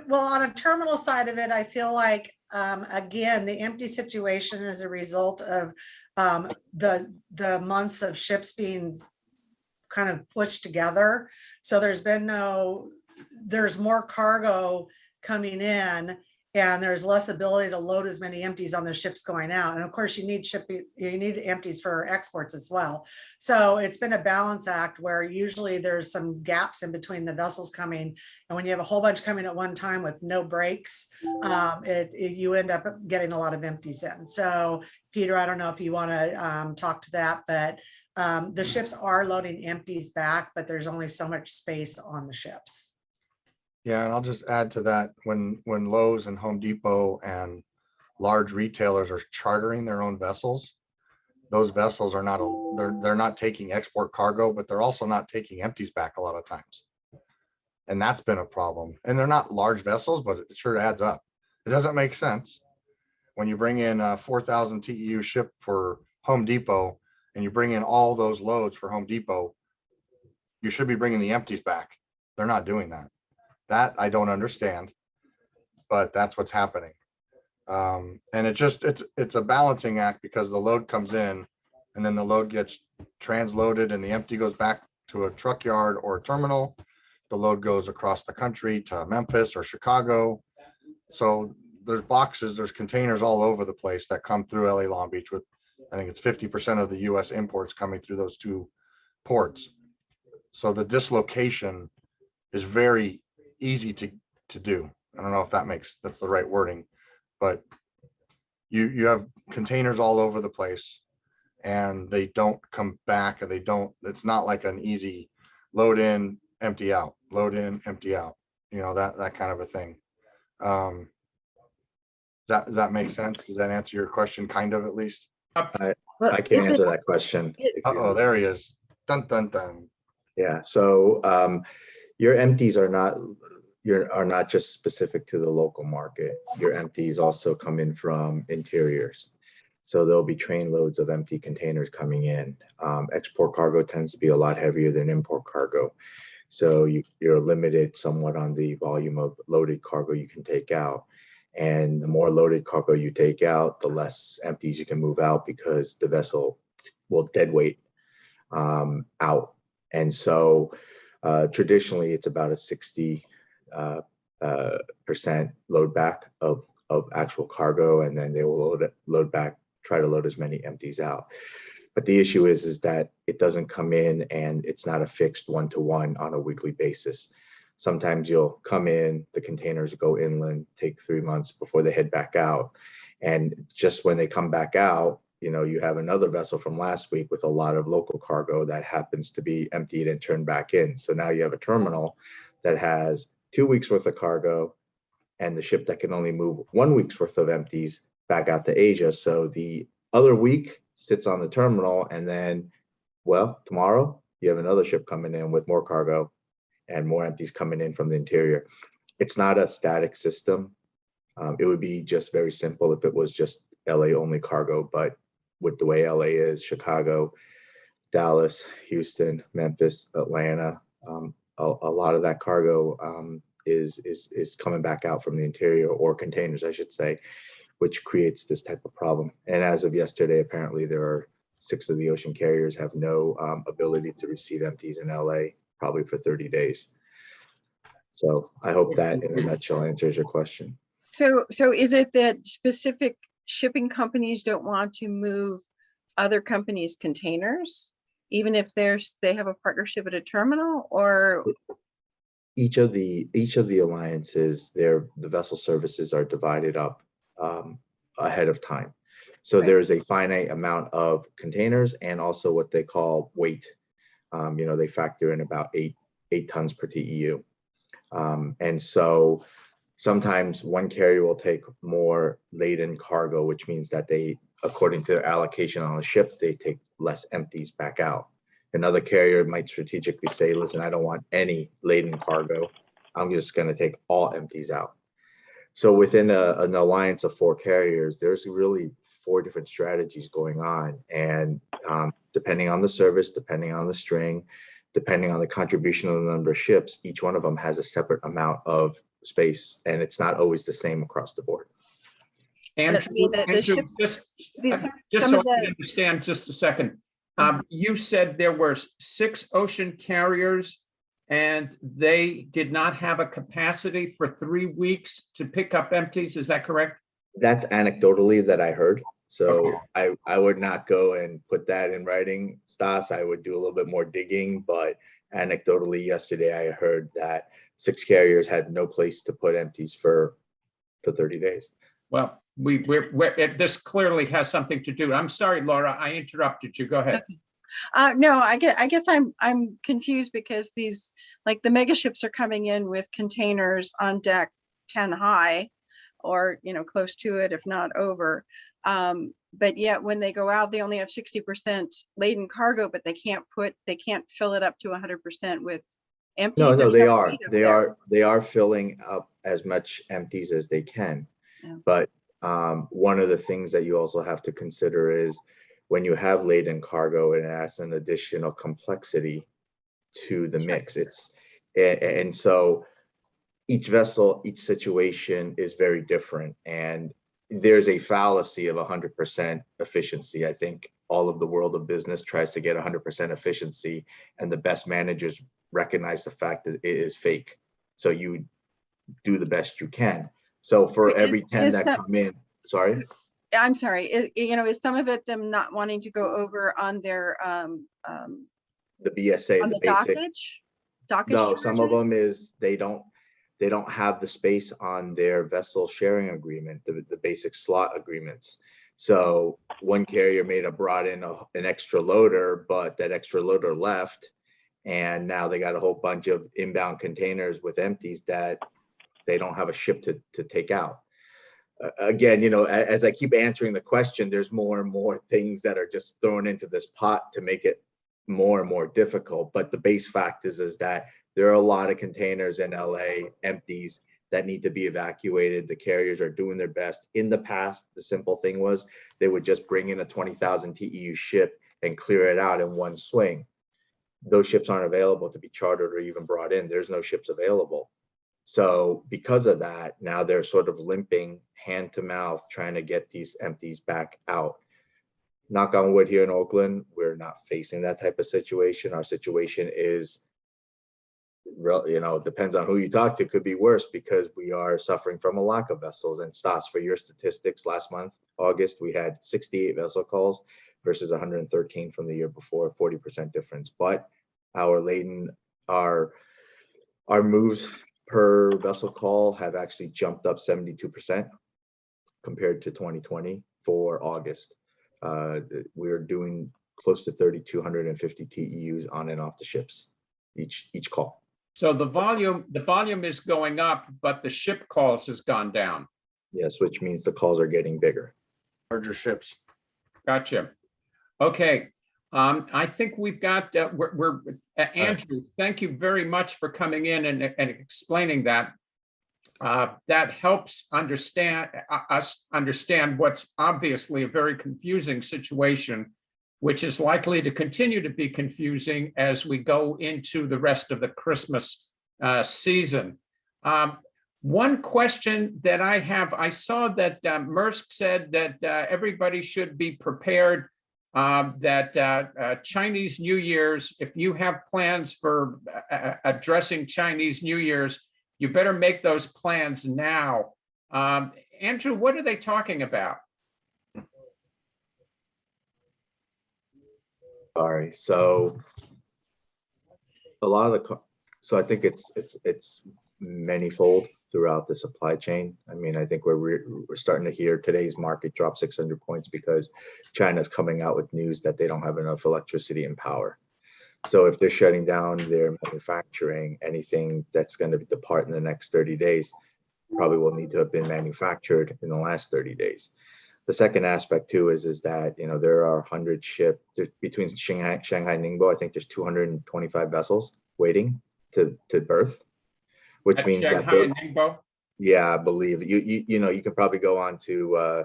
Well, on a terminal side of it, I feel like, again, the empty situation is a result of the months of ships being kind of pushed together. So there's more cargo coming in, and there's less ability to load as many empties on the ships going out. And of course, you need empties for exports as well. So it's been a balance act where usually there's some gaps in between the vessels coming. And when you have a whole bunch coming at one time with no breaks, you end up getting a lot of empties in. So Peter, I don't know if you want to talk to that, but the ships are loading empties back, but there's only so much space on the ships. Yeah, and I'll just add to that, when Lowe's and Home Depot and large retailers are chartering their own vessels, those vessels are not, they're not taking export cargo, but they're also not taking empties back a lot of times. And that's been a problem. And they're not large vessels, but it sure adds up. It doesn't make sense when you bring in a 4,000 TEU ship for Home Depot and you bring in all those loads for Home Depot, you should be bringing the empties back. They're not doing that. That I don't understand, but that's what's happening. And it's a balancing act, because the load comes in and then the load gets transloaded and the empty goes back to a truck yard or a terminal. The load goes across the country to Memphis or Chicago. So there's boxes, there's containers all over the place that come through LA Long Beach, with, I think it's 50% of the US imports coming through those 2 ports. So the dislocation is very easy to do. I don't know if that's the right wording, but you have containers all over the place and they don't come back, and it's not like an easy load in, empty out, load in, empty out, that kind of a thing. Does that make sense? Does that answer your question, kind of, at least? I Well, can is answer it- that question. if you- Uh-oh, there he is. Dun, dun, dun. Yeah, so your empties are not just specific to the local market. Your empties also come in from interiors. So there'll be train loads of empty containers coming in. Export cargo tends to be a lot heavier than import cargo. So you're limited somewhat on the volume of loaded cargo you can take out. And the more loaded cargo you take out, the less empties you can move out because the vessel will deadweight out. And so traditionally, it's about a 60% load back of actual cargo, and then they will load back, try to load as many empties out. But the issue is that it doesn't come in and it's not a fixed one-to-one on a weekly basis. Sometimes you'll come in, the containers go inland, take 3 months before they head back out. And just when they come back out, you have another vessel from last week with a lot of local cargo that happens to be emptied and turned back in. So now you have a terminal that has 2 weeks worth of cargo and the ship that can only move 1 week's worth of empties back out to Asia. So the other week sits on the terminal, and then, well, tomorrow you have another ship coming in with more cargo and more empties coming in from the interior. It's not a static system. It would be just very simple if it was just LA only cargo, but with the way LA is, Chicago, Dallas, Houston, Memphis, Atlanta, a lot of that cargo is coming back out from the interior, or containers, I should say, which creates this type of problem. And as of yesterday, apparently there are 6 of the ocean carriers have no ability to receive empties in LA, probably for 30 days. So I hope that in a nutshell answers your question. So is it that specific shipping companies don't want to move other companies' containers, even if they have a partnership at a terminal, or? Each of the alliances, the vessel services are divided up ahead of time. So Right. there's a finite amount of containers and also what they call weight. They factor in about 8 tons per TEU. And so sometimes one carrier will take more laden cargo, which means that they, according to their allocation on the ship, they take less empties back out. Another carrier might strategically say, listen, I don't want any laden cargo. I'm just going to take all empties out. So within an alliance of 4 carriers, there's really 4 different strategies going on. And depending on the service, depending on the string, depending on the contribution of the number of ships, each one of them has a separate amount of space, and it's not always the same across the board. Andrew, the ships, just so I understand, just a second. You said there were 6 ocean carriers and they did not have a capacity for 3 weeks to pick up empties. Is that correct? That's anecdotally that I heard. So I would not go and put that in writing, Stas. I would do a little bit more digging, but anecdotally yesterday I heard that 6 carriers had no place to put empties for 30 days. Well, this clearly has something to do. I'm sorry, Laura, I interrupted you. Go ahead. Okay. No, I guess I'm confused because these, like the mega ships are coming in with containers on deck 10 high, or close to it, if not over. But yet when they go out, they only have 60% laden cargo, but they can't fill it up to 100% with empties. No, There's they are filling up as much empties as they can. Yeah. But one of the things that you also have to consider is when you have laden cargo, it adds an additional complexity to the mix. And so each vessel, each situation is very different. And there's a fallacy of 100% efficiency. I think all of the world of business tries to get 100% efficiency, and the best managers recognize the fact that it is fake. So you do the best you can. So for every 10 that come in, sorry? I'm sorry, is some of it them not wanting to go over on their the BSA, on the the basic. dockage? No, some of them is they don't have the space on their vessel sharing agreement, the basic slot agreements. So one carrier may have brought in an extra loader, but that extra loader left, and now they got a whole bunch of inbound containers with empties that they don't have a ship to take out. again, as I keep answering the question, there's more and more things that are just thrown into this pot to make it more and more difficult. But the base fact is that there are a lot of containers in LA, empties, that need to be evacuated. The carriers are doing their best. In the past, the simple thing was they would just bring in a 20,000 TEU ship and clear it out in one swing. Those ships aren't available to be chartered or even brought in. There's no ships available. So because of that, now they're sort of limping hand to mouth, trying to get these empties back out. Knock on wood, here in Oakland, we're not facing that type of situation. Our situation is, it depends on who you talk to, could be worse because we are suffering from a lack of vessels. And Stas, for your statistics, last month, August, we had 68 vessel calls versus 113 from the year before, 40% difference. But our laden, our moves per vessel call have actually jumped up 72% compared to 2020 for August. We're doing close to 3,250 TEUs on and off the ships each call. So the volume is going up, but the ship calls has gone down. Yes, which means the calls are getting bigger. Larger ships. Gotcha. Okay. I think we've got, Andrew, thank you very much for coming in and explaining that. That helps us understand what's obviously a very confusing situation, which is likely to continue to be confusing as we go into the rest of the Christmas season. One question that I have, I saw that Maersk said that everybody should be prepared, that Chinese New Year's, if you have plans for addressing Chinese New Year's, you better make those plans now. Andrew, what are they talking about? Sorry. So a lot of so I think it's manifold throughout the supply chain. I mean, I think we're starting to hear today's market drop 600 points because China's coming out with news that they don't have enough electricity and power. So if they're shutting down their manufacturing, anything that's going to depart in the next 30 days probably will need to have been manufactured in the last 30 days. The second aspect too is that, there are 100 ships between Shanghai and Ningbo. I think there's 225 vessels waiting to berth, which means Shanghai and Ningbo? Yeah, I believe you can probably go on to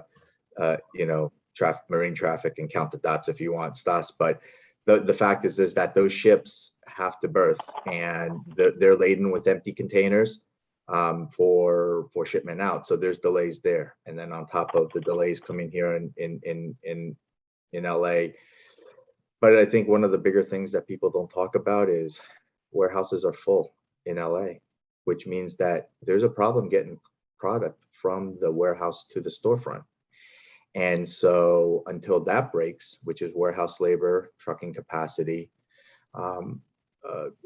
marine traffic and count the dots if you want, Stas. But the fact is that those ships have to berth and they're laden with empty containers for shipment out. So there's delays there. And then on top of the delays coming here in LA. But I think one of the bigger things that people don't talk about is warehouses are full in LA, which means that there's a problem getting product from the warehouse to the storefront. And so until that breaks, which is warehouse labor, trucking capacity,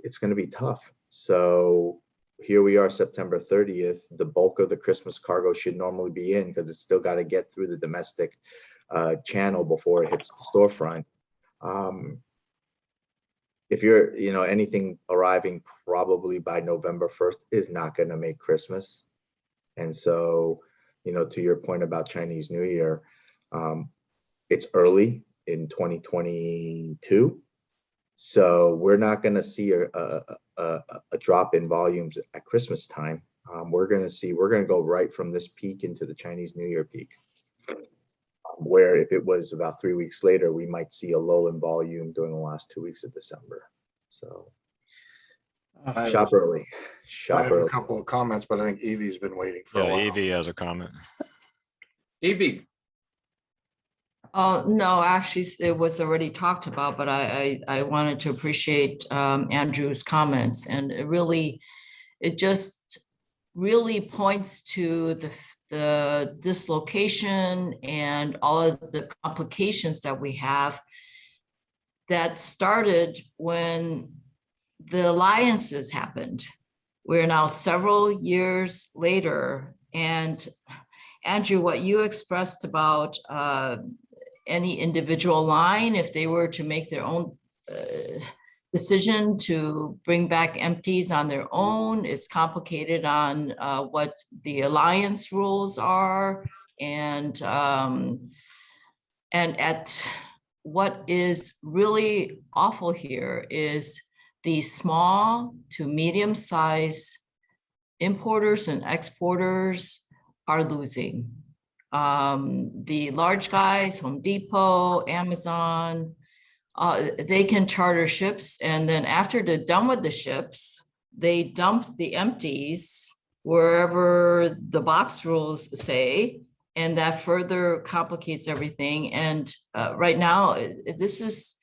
it's going to be tough. So here we are, September 30th. The bulk of the Christmas cargo should normally be in because it's still got to get through the domestic channel before it hits the storefront. If you're, anything arriving probably by November 1st is not going to make Christmas. And so, to your point about Chinese New Year, it's early in 2022. So we're not going to see a drop in volumes at Christmas time. We're going to go right from this peak into the Chinese New Year peak, where if it was about 3 weeks later, we might see a lull in volume during the last 2 weeks of December. So shop early. I have a couple of comments, but I think Evie's been waiting for a while. Evie has a comment. Evie. Oh, no, actually, it was already talked about, but I wanted to appreciate Andrew's comments. And it just really points to the dislocation and all of the complications that we have that started when the alliances happened. We're now several years later. And Andrew, what you expressed about any individual line, if they were to make their own decision to bring back empties on their own, it's complicated on what the alliance rules are And at what is really awful here is the small to medium size importers and exporters are losing. The large guys, Home Depot, Amazon, they can charter ships, and then after they're done with the ships, they dump the empties wherever the box rules say, and that further complicates everything. And right now, this is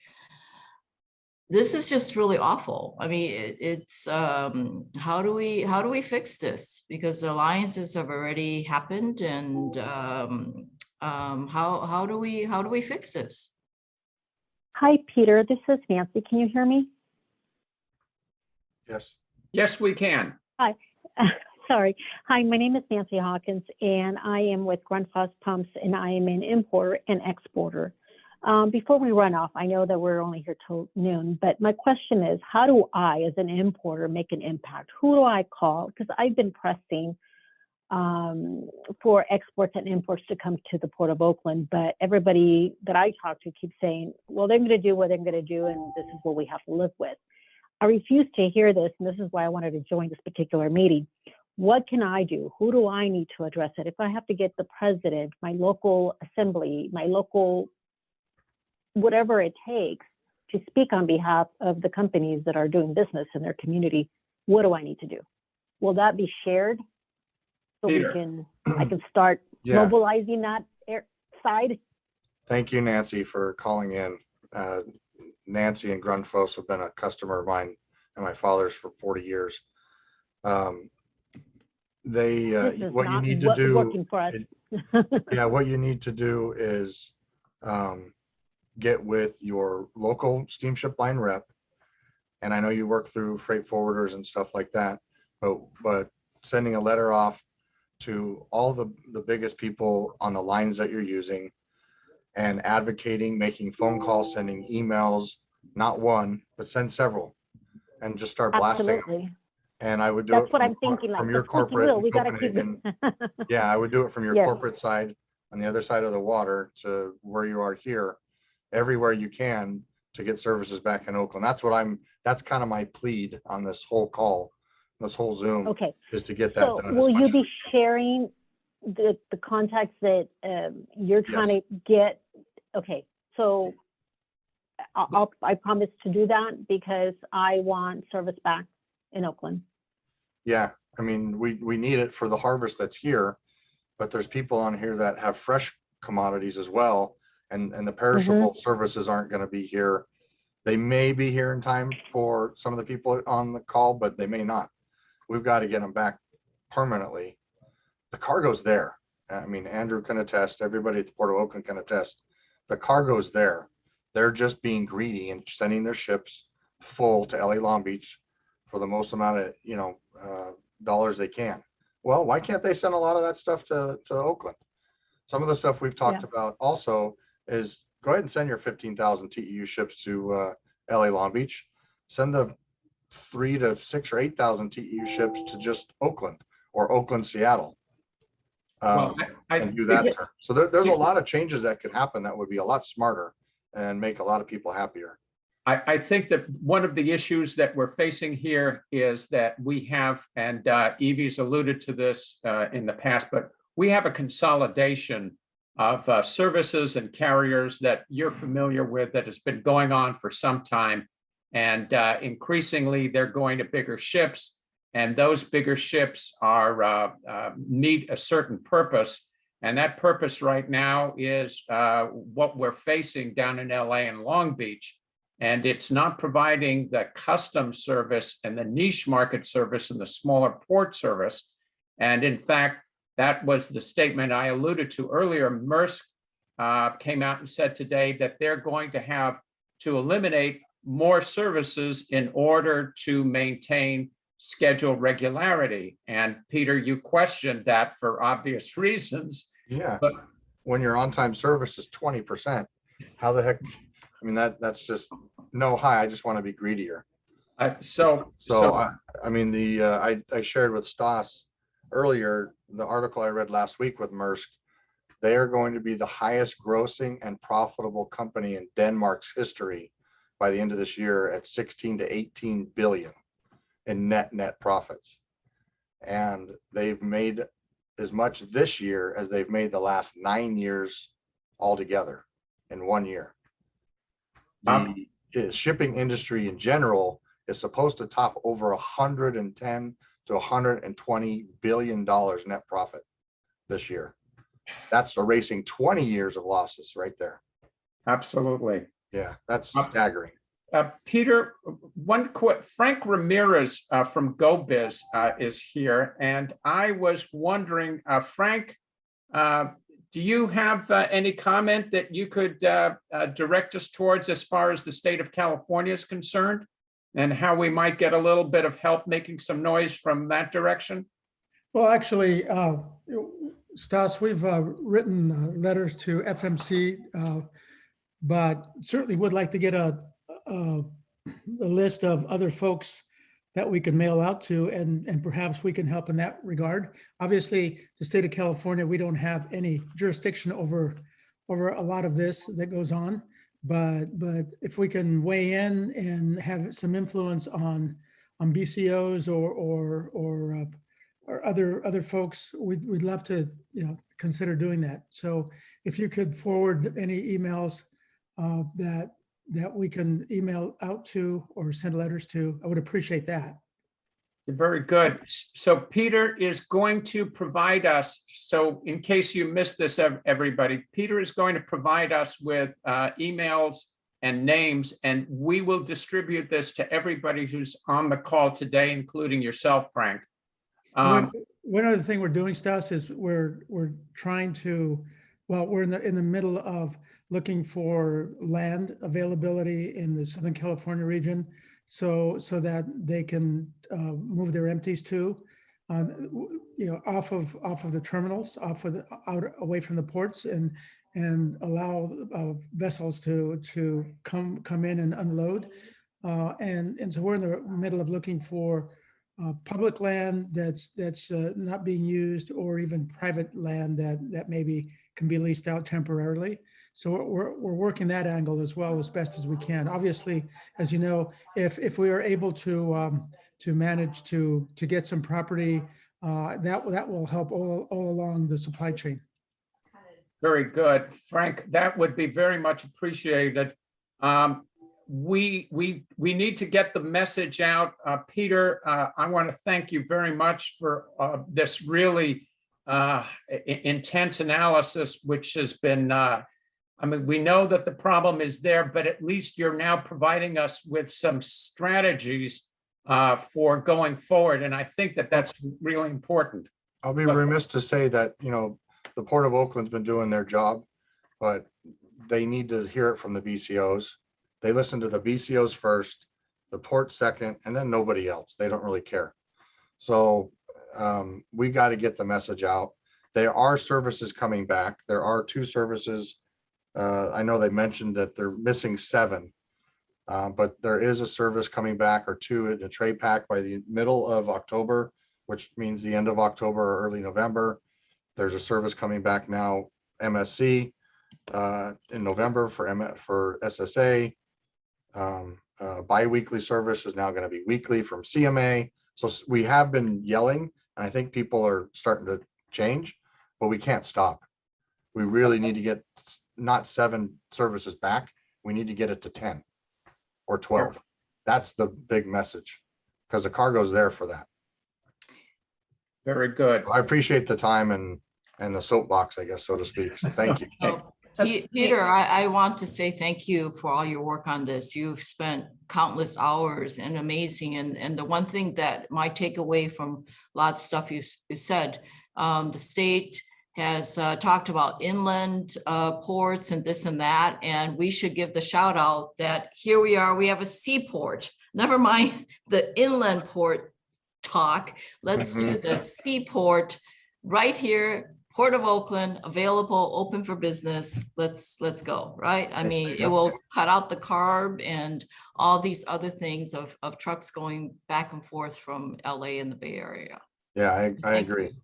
just really awful. I mean, it's how do we fix this? Because the alliances have already happened, and how do we fix this? Hi, Peter. This is Nancy. Can you hear me? Yes. Yes, we can. Hi. Sorry. Hi, my name is Nancy Hawkins, and I am with Grundfos Pumps, and I am an importer and exporter. Before we run off, I know that we're only here till noon, but my question is, how do I, as an importer, make an impact? Who do I call? Because I've been pressing for exports and imports to come to the Port of Oakland, but everybody that I talk to keeps saying, well, they're going to do what they're going to do, and this is what we have to live with. I refuse to hear this, and this is why I wanted to join this particular meeting. What can I do? Who do I need to address it? If I have to get the president, my local assembly, my local, whatever it takes to speak on behalf of the companies that are doing business in their community, what do I need to do? Will that be shared so Peter. I can start Yeah. mobilizing that side? Thank you, Nancy, for calling in. Nancy and Grundfos have been a customer of mine and my father's for 40 years. What you need to do, working for us. yeah, what you need to do is get with your local steamship line rep. And I know you work through freight forwarders and stuff like that, but sending a letter off to all the biggest people on the lines that you're using and advocating, making phone calls, sending emails, not one, but send several, and just start blasting them. And I would do That's it what I'm thinking. from Like, your let's keep it corporate real. We got to keep Copenhagen. it. Yeah, I would do it from your Yes. corporate side on the other side of the water to where you are here, everywhere you can to get services back in Oakland. That's kind of my plead on this whole call, this whole Zoom. Okay. Is to get that So done. will you be sharing the contacts that you're trying to get? Okay. So I promise to do that because I want service back in Oakland. Yeah, I mean, we need it for the harvest that's here, but there's people on here that have fresh commodities as well, and the perishable services aren't going to be here. They may be here in time for some of the people on the call, but they may not. We've got to get them back permanently. The cargo's there. I mean, Andrew can attest, everybody at the Port of Oakland can attest. The cargo's there. They're just being greedy and sending their ships full to LA Long Beach for the most amount of, dollars they can. Well, why can't they send a lot of that stuff to Oakland? Some of the stuff we've talked about also is go ahead and send your 15,000 TEU ships to LA Long Beach. Send the 3 to 6 or 8,000 TEU ships to just Oakland or Oakland, Seattle. And do that term. So there's a lot of changes that could happen that would be a lot smarter and make a lot of people happier. I think that one of the issues that we're facing here is that we have, and Evie's alluded to this in the past, but we have a consolidation of services and carriers that you're familiar with that has been going on for some time. And increasingly, they're going to bigger ships, and those bigger ships are meet a certain purpose. And that purpose right now is what we're facing down in LA and Long Beach. And it's not providing the custom service and the niche market service and the smaller port service. And in fact, that was the statement I alluded to earlier. Maersk came out and said today that they're going to have to eliminate more services in order to maintain schedule regularity. And Peter, you questioned that for obvious reasons. Yeah, but when your on-time service is 20%, how the heck? I mean, that's just I just want to be greedier. I mean, I shared with Stas earlier the article I read last week with Maersk They are going to be the highest grossing and profitable company in Denmark's history by the end of this year at 16 to 18 billion in net profits. And they've made as much this year as they've made the last 9 years altogether in 1 year. The shipping industry in general is supposed to top over 110 to 120 billion dollars net profit this year. That's erasing 20 years of losses right there. Absolutely. Yeah, that's staggering. Peter, one quick, Frank Ramirez from GoBiz is here, and I was wondering, Frank, do you have any comment that you could direct us towards as far as the state of California is concerned, and how we might get a little bit of help making some noise from that direction? Well, actually, Stas, we've written letters to FMC, but certainly would like to get a list of other folks that we can mail out to, and perhaps we can help in that regard. Obviously, the state of California, we don't have any jurisdiction over a lot of this that goes on, but if we can weigh in and have some influence on BCOs or other folks, we'd love to, consider doing that. So if you could forward any emails that we can email out to or send letters to, I would appreciate that. Very good. So Peter is going to provide us, so in case you missed this, everybody, Peter is going to provide us with emails and names, and we will distribute this to everybody who's on the call today, including yourself, Frank. One other thing we're doing, Stas, is we're trying to, we're in the middle of looking for land availability in the Southern California region, so that they can move their empties to, off of the terminals, away from the ports, and allow vessels to come in and unload. And so we're in the middle of looking for public land that's not being used, or even private land that maybe can be leased out temporarily. So we're working that angle as well as best as we can. Obviously, as you know, if we are able to manage to get some property, that will help all along the supply chain. Very good, Frank. That would be very much appreciated. We need to get the message out. Peter, I want to thank you very much for this really intense analysis, which has been, we know that the problem is there, but at least you're now providing us with some strategies for going forward. And I think that that's really important. I'll be remiss to say that, the Port of Oakland's been doing their job, but they need to hear it from the BCOs. They listen to the BCOs first, the port second, and then nobody else. They don't really care. So we got to get the message out. There are services coming back. There are 2 services. I know they mentioned that they're missing 7, but there is a service coming back, or 2 in a trade pack by the middle of October, which means the end of October or early November. There's a service coming back now, MSC, in November for SSA. Bi-weekly service is now going to be weekly from CMA. So we have been yelling, and I think people are starting to change, but we can't stop. We really need to get not 7 services back. We need to get it to 10 or 12. That's the big message, because the cargo's there for that. Very good. I appreciate the time and the soapbox, I guess, so to speak. So thank you. Peter, I want to say thank you for all your work on this. You've spent countless hours and amazing. And the one thing that my takeaway from a lot of stuff you said, the state has talked about inland ports and this and that, and we should give the shout out that here we are, we have a seaport. Never mind the inland port talk. Let's do the seaport right here. Port of Oakland, available, open for business. Let's go, right? I mean, it will cut out the carb and all these other things of trucks going back and forth from LA and the Bay Area. Yeah, I agree.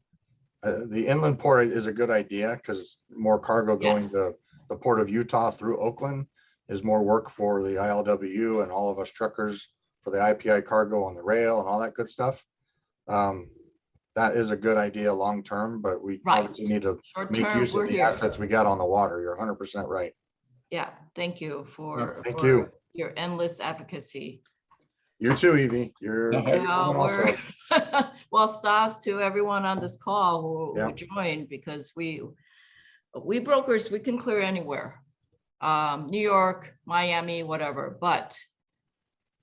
The inland port is a good idea because more cargo going Yes. to the Port of Utah through Oakland is more work for the ILWU and all of us truckers for the IPI cargo on the rail and all that good stuff. That is a good idea long-term, but we Right. obviously need to Short make term, use we're of the here. assets we got on the water. You're 100% right. Yeah, thank you for Thank for you. your endless advocacy. You too, Evie. You're Yeah, also. we're well, stars to everyone on this call who Yeah. joined, because we brokers, we can clear anywhere. New York, Miami, whatever, but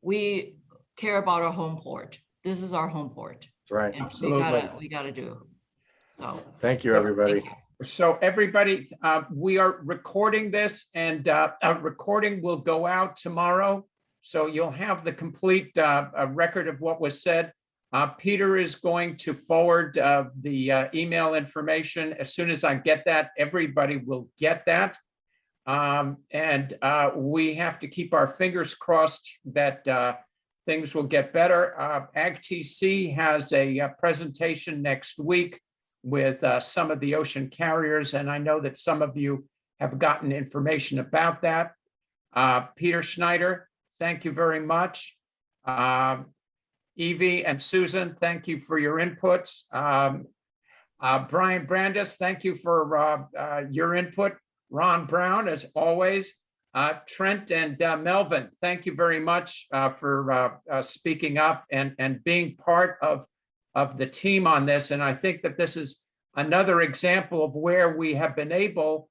we care about our home port. This is our home port. That's right. And Absolutely. we gotta do. So. Thank you, everybody. So everybody, we are recording this, and a recording will go out tomorrow. So you'll have the complete record of what was said. Peter is going to forward the email information. As soon as I get that, everybody will get that. And we have to keep our fingers crossed that things will get better. AgTC has a presentation next week with some of the ocean carriers, and I know that some of you have gotten information about that. Peter Schneider, thank you very much. Evie and Susan, thank you for your inputs. Brian Brandis, thank you for your input. Ron Brown, as always. Trent and Melvin, thank you very much for speaking up and being part of the team on this. And I think that this is another example of where we have been able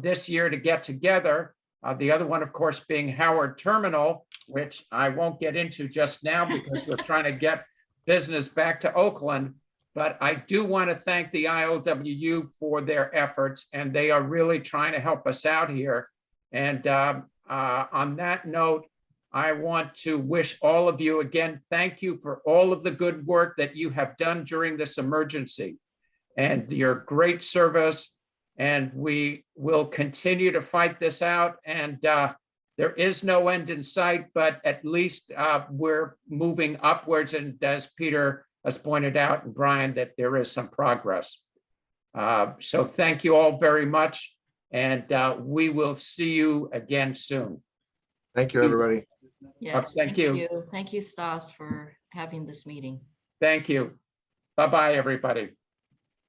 this year to get together. The other one, of course, being Howard Terminal, which I won't get into just now because we're trying to get business back to Oakland. But I do want to thank the ILWU for their efforts, and they are really trying to help us out here. And on that note, I want to wish all of you again, thank you for all of the good work that you have done during this emergency and your great service. And we will continue to fight this out. And there is no end in sight, but at least we're moving upwards. And as Peter has pointed out, and Brian, that there is some progress. So thank you all very much. And we will see you again soon. Thank you, everybody. Yes, Thank you. Thank you, Stas, for having this meeting. Thank you. Bye-bye, everybody.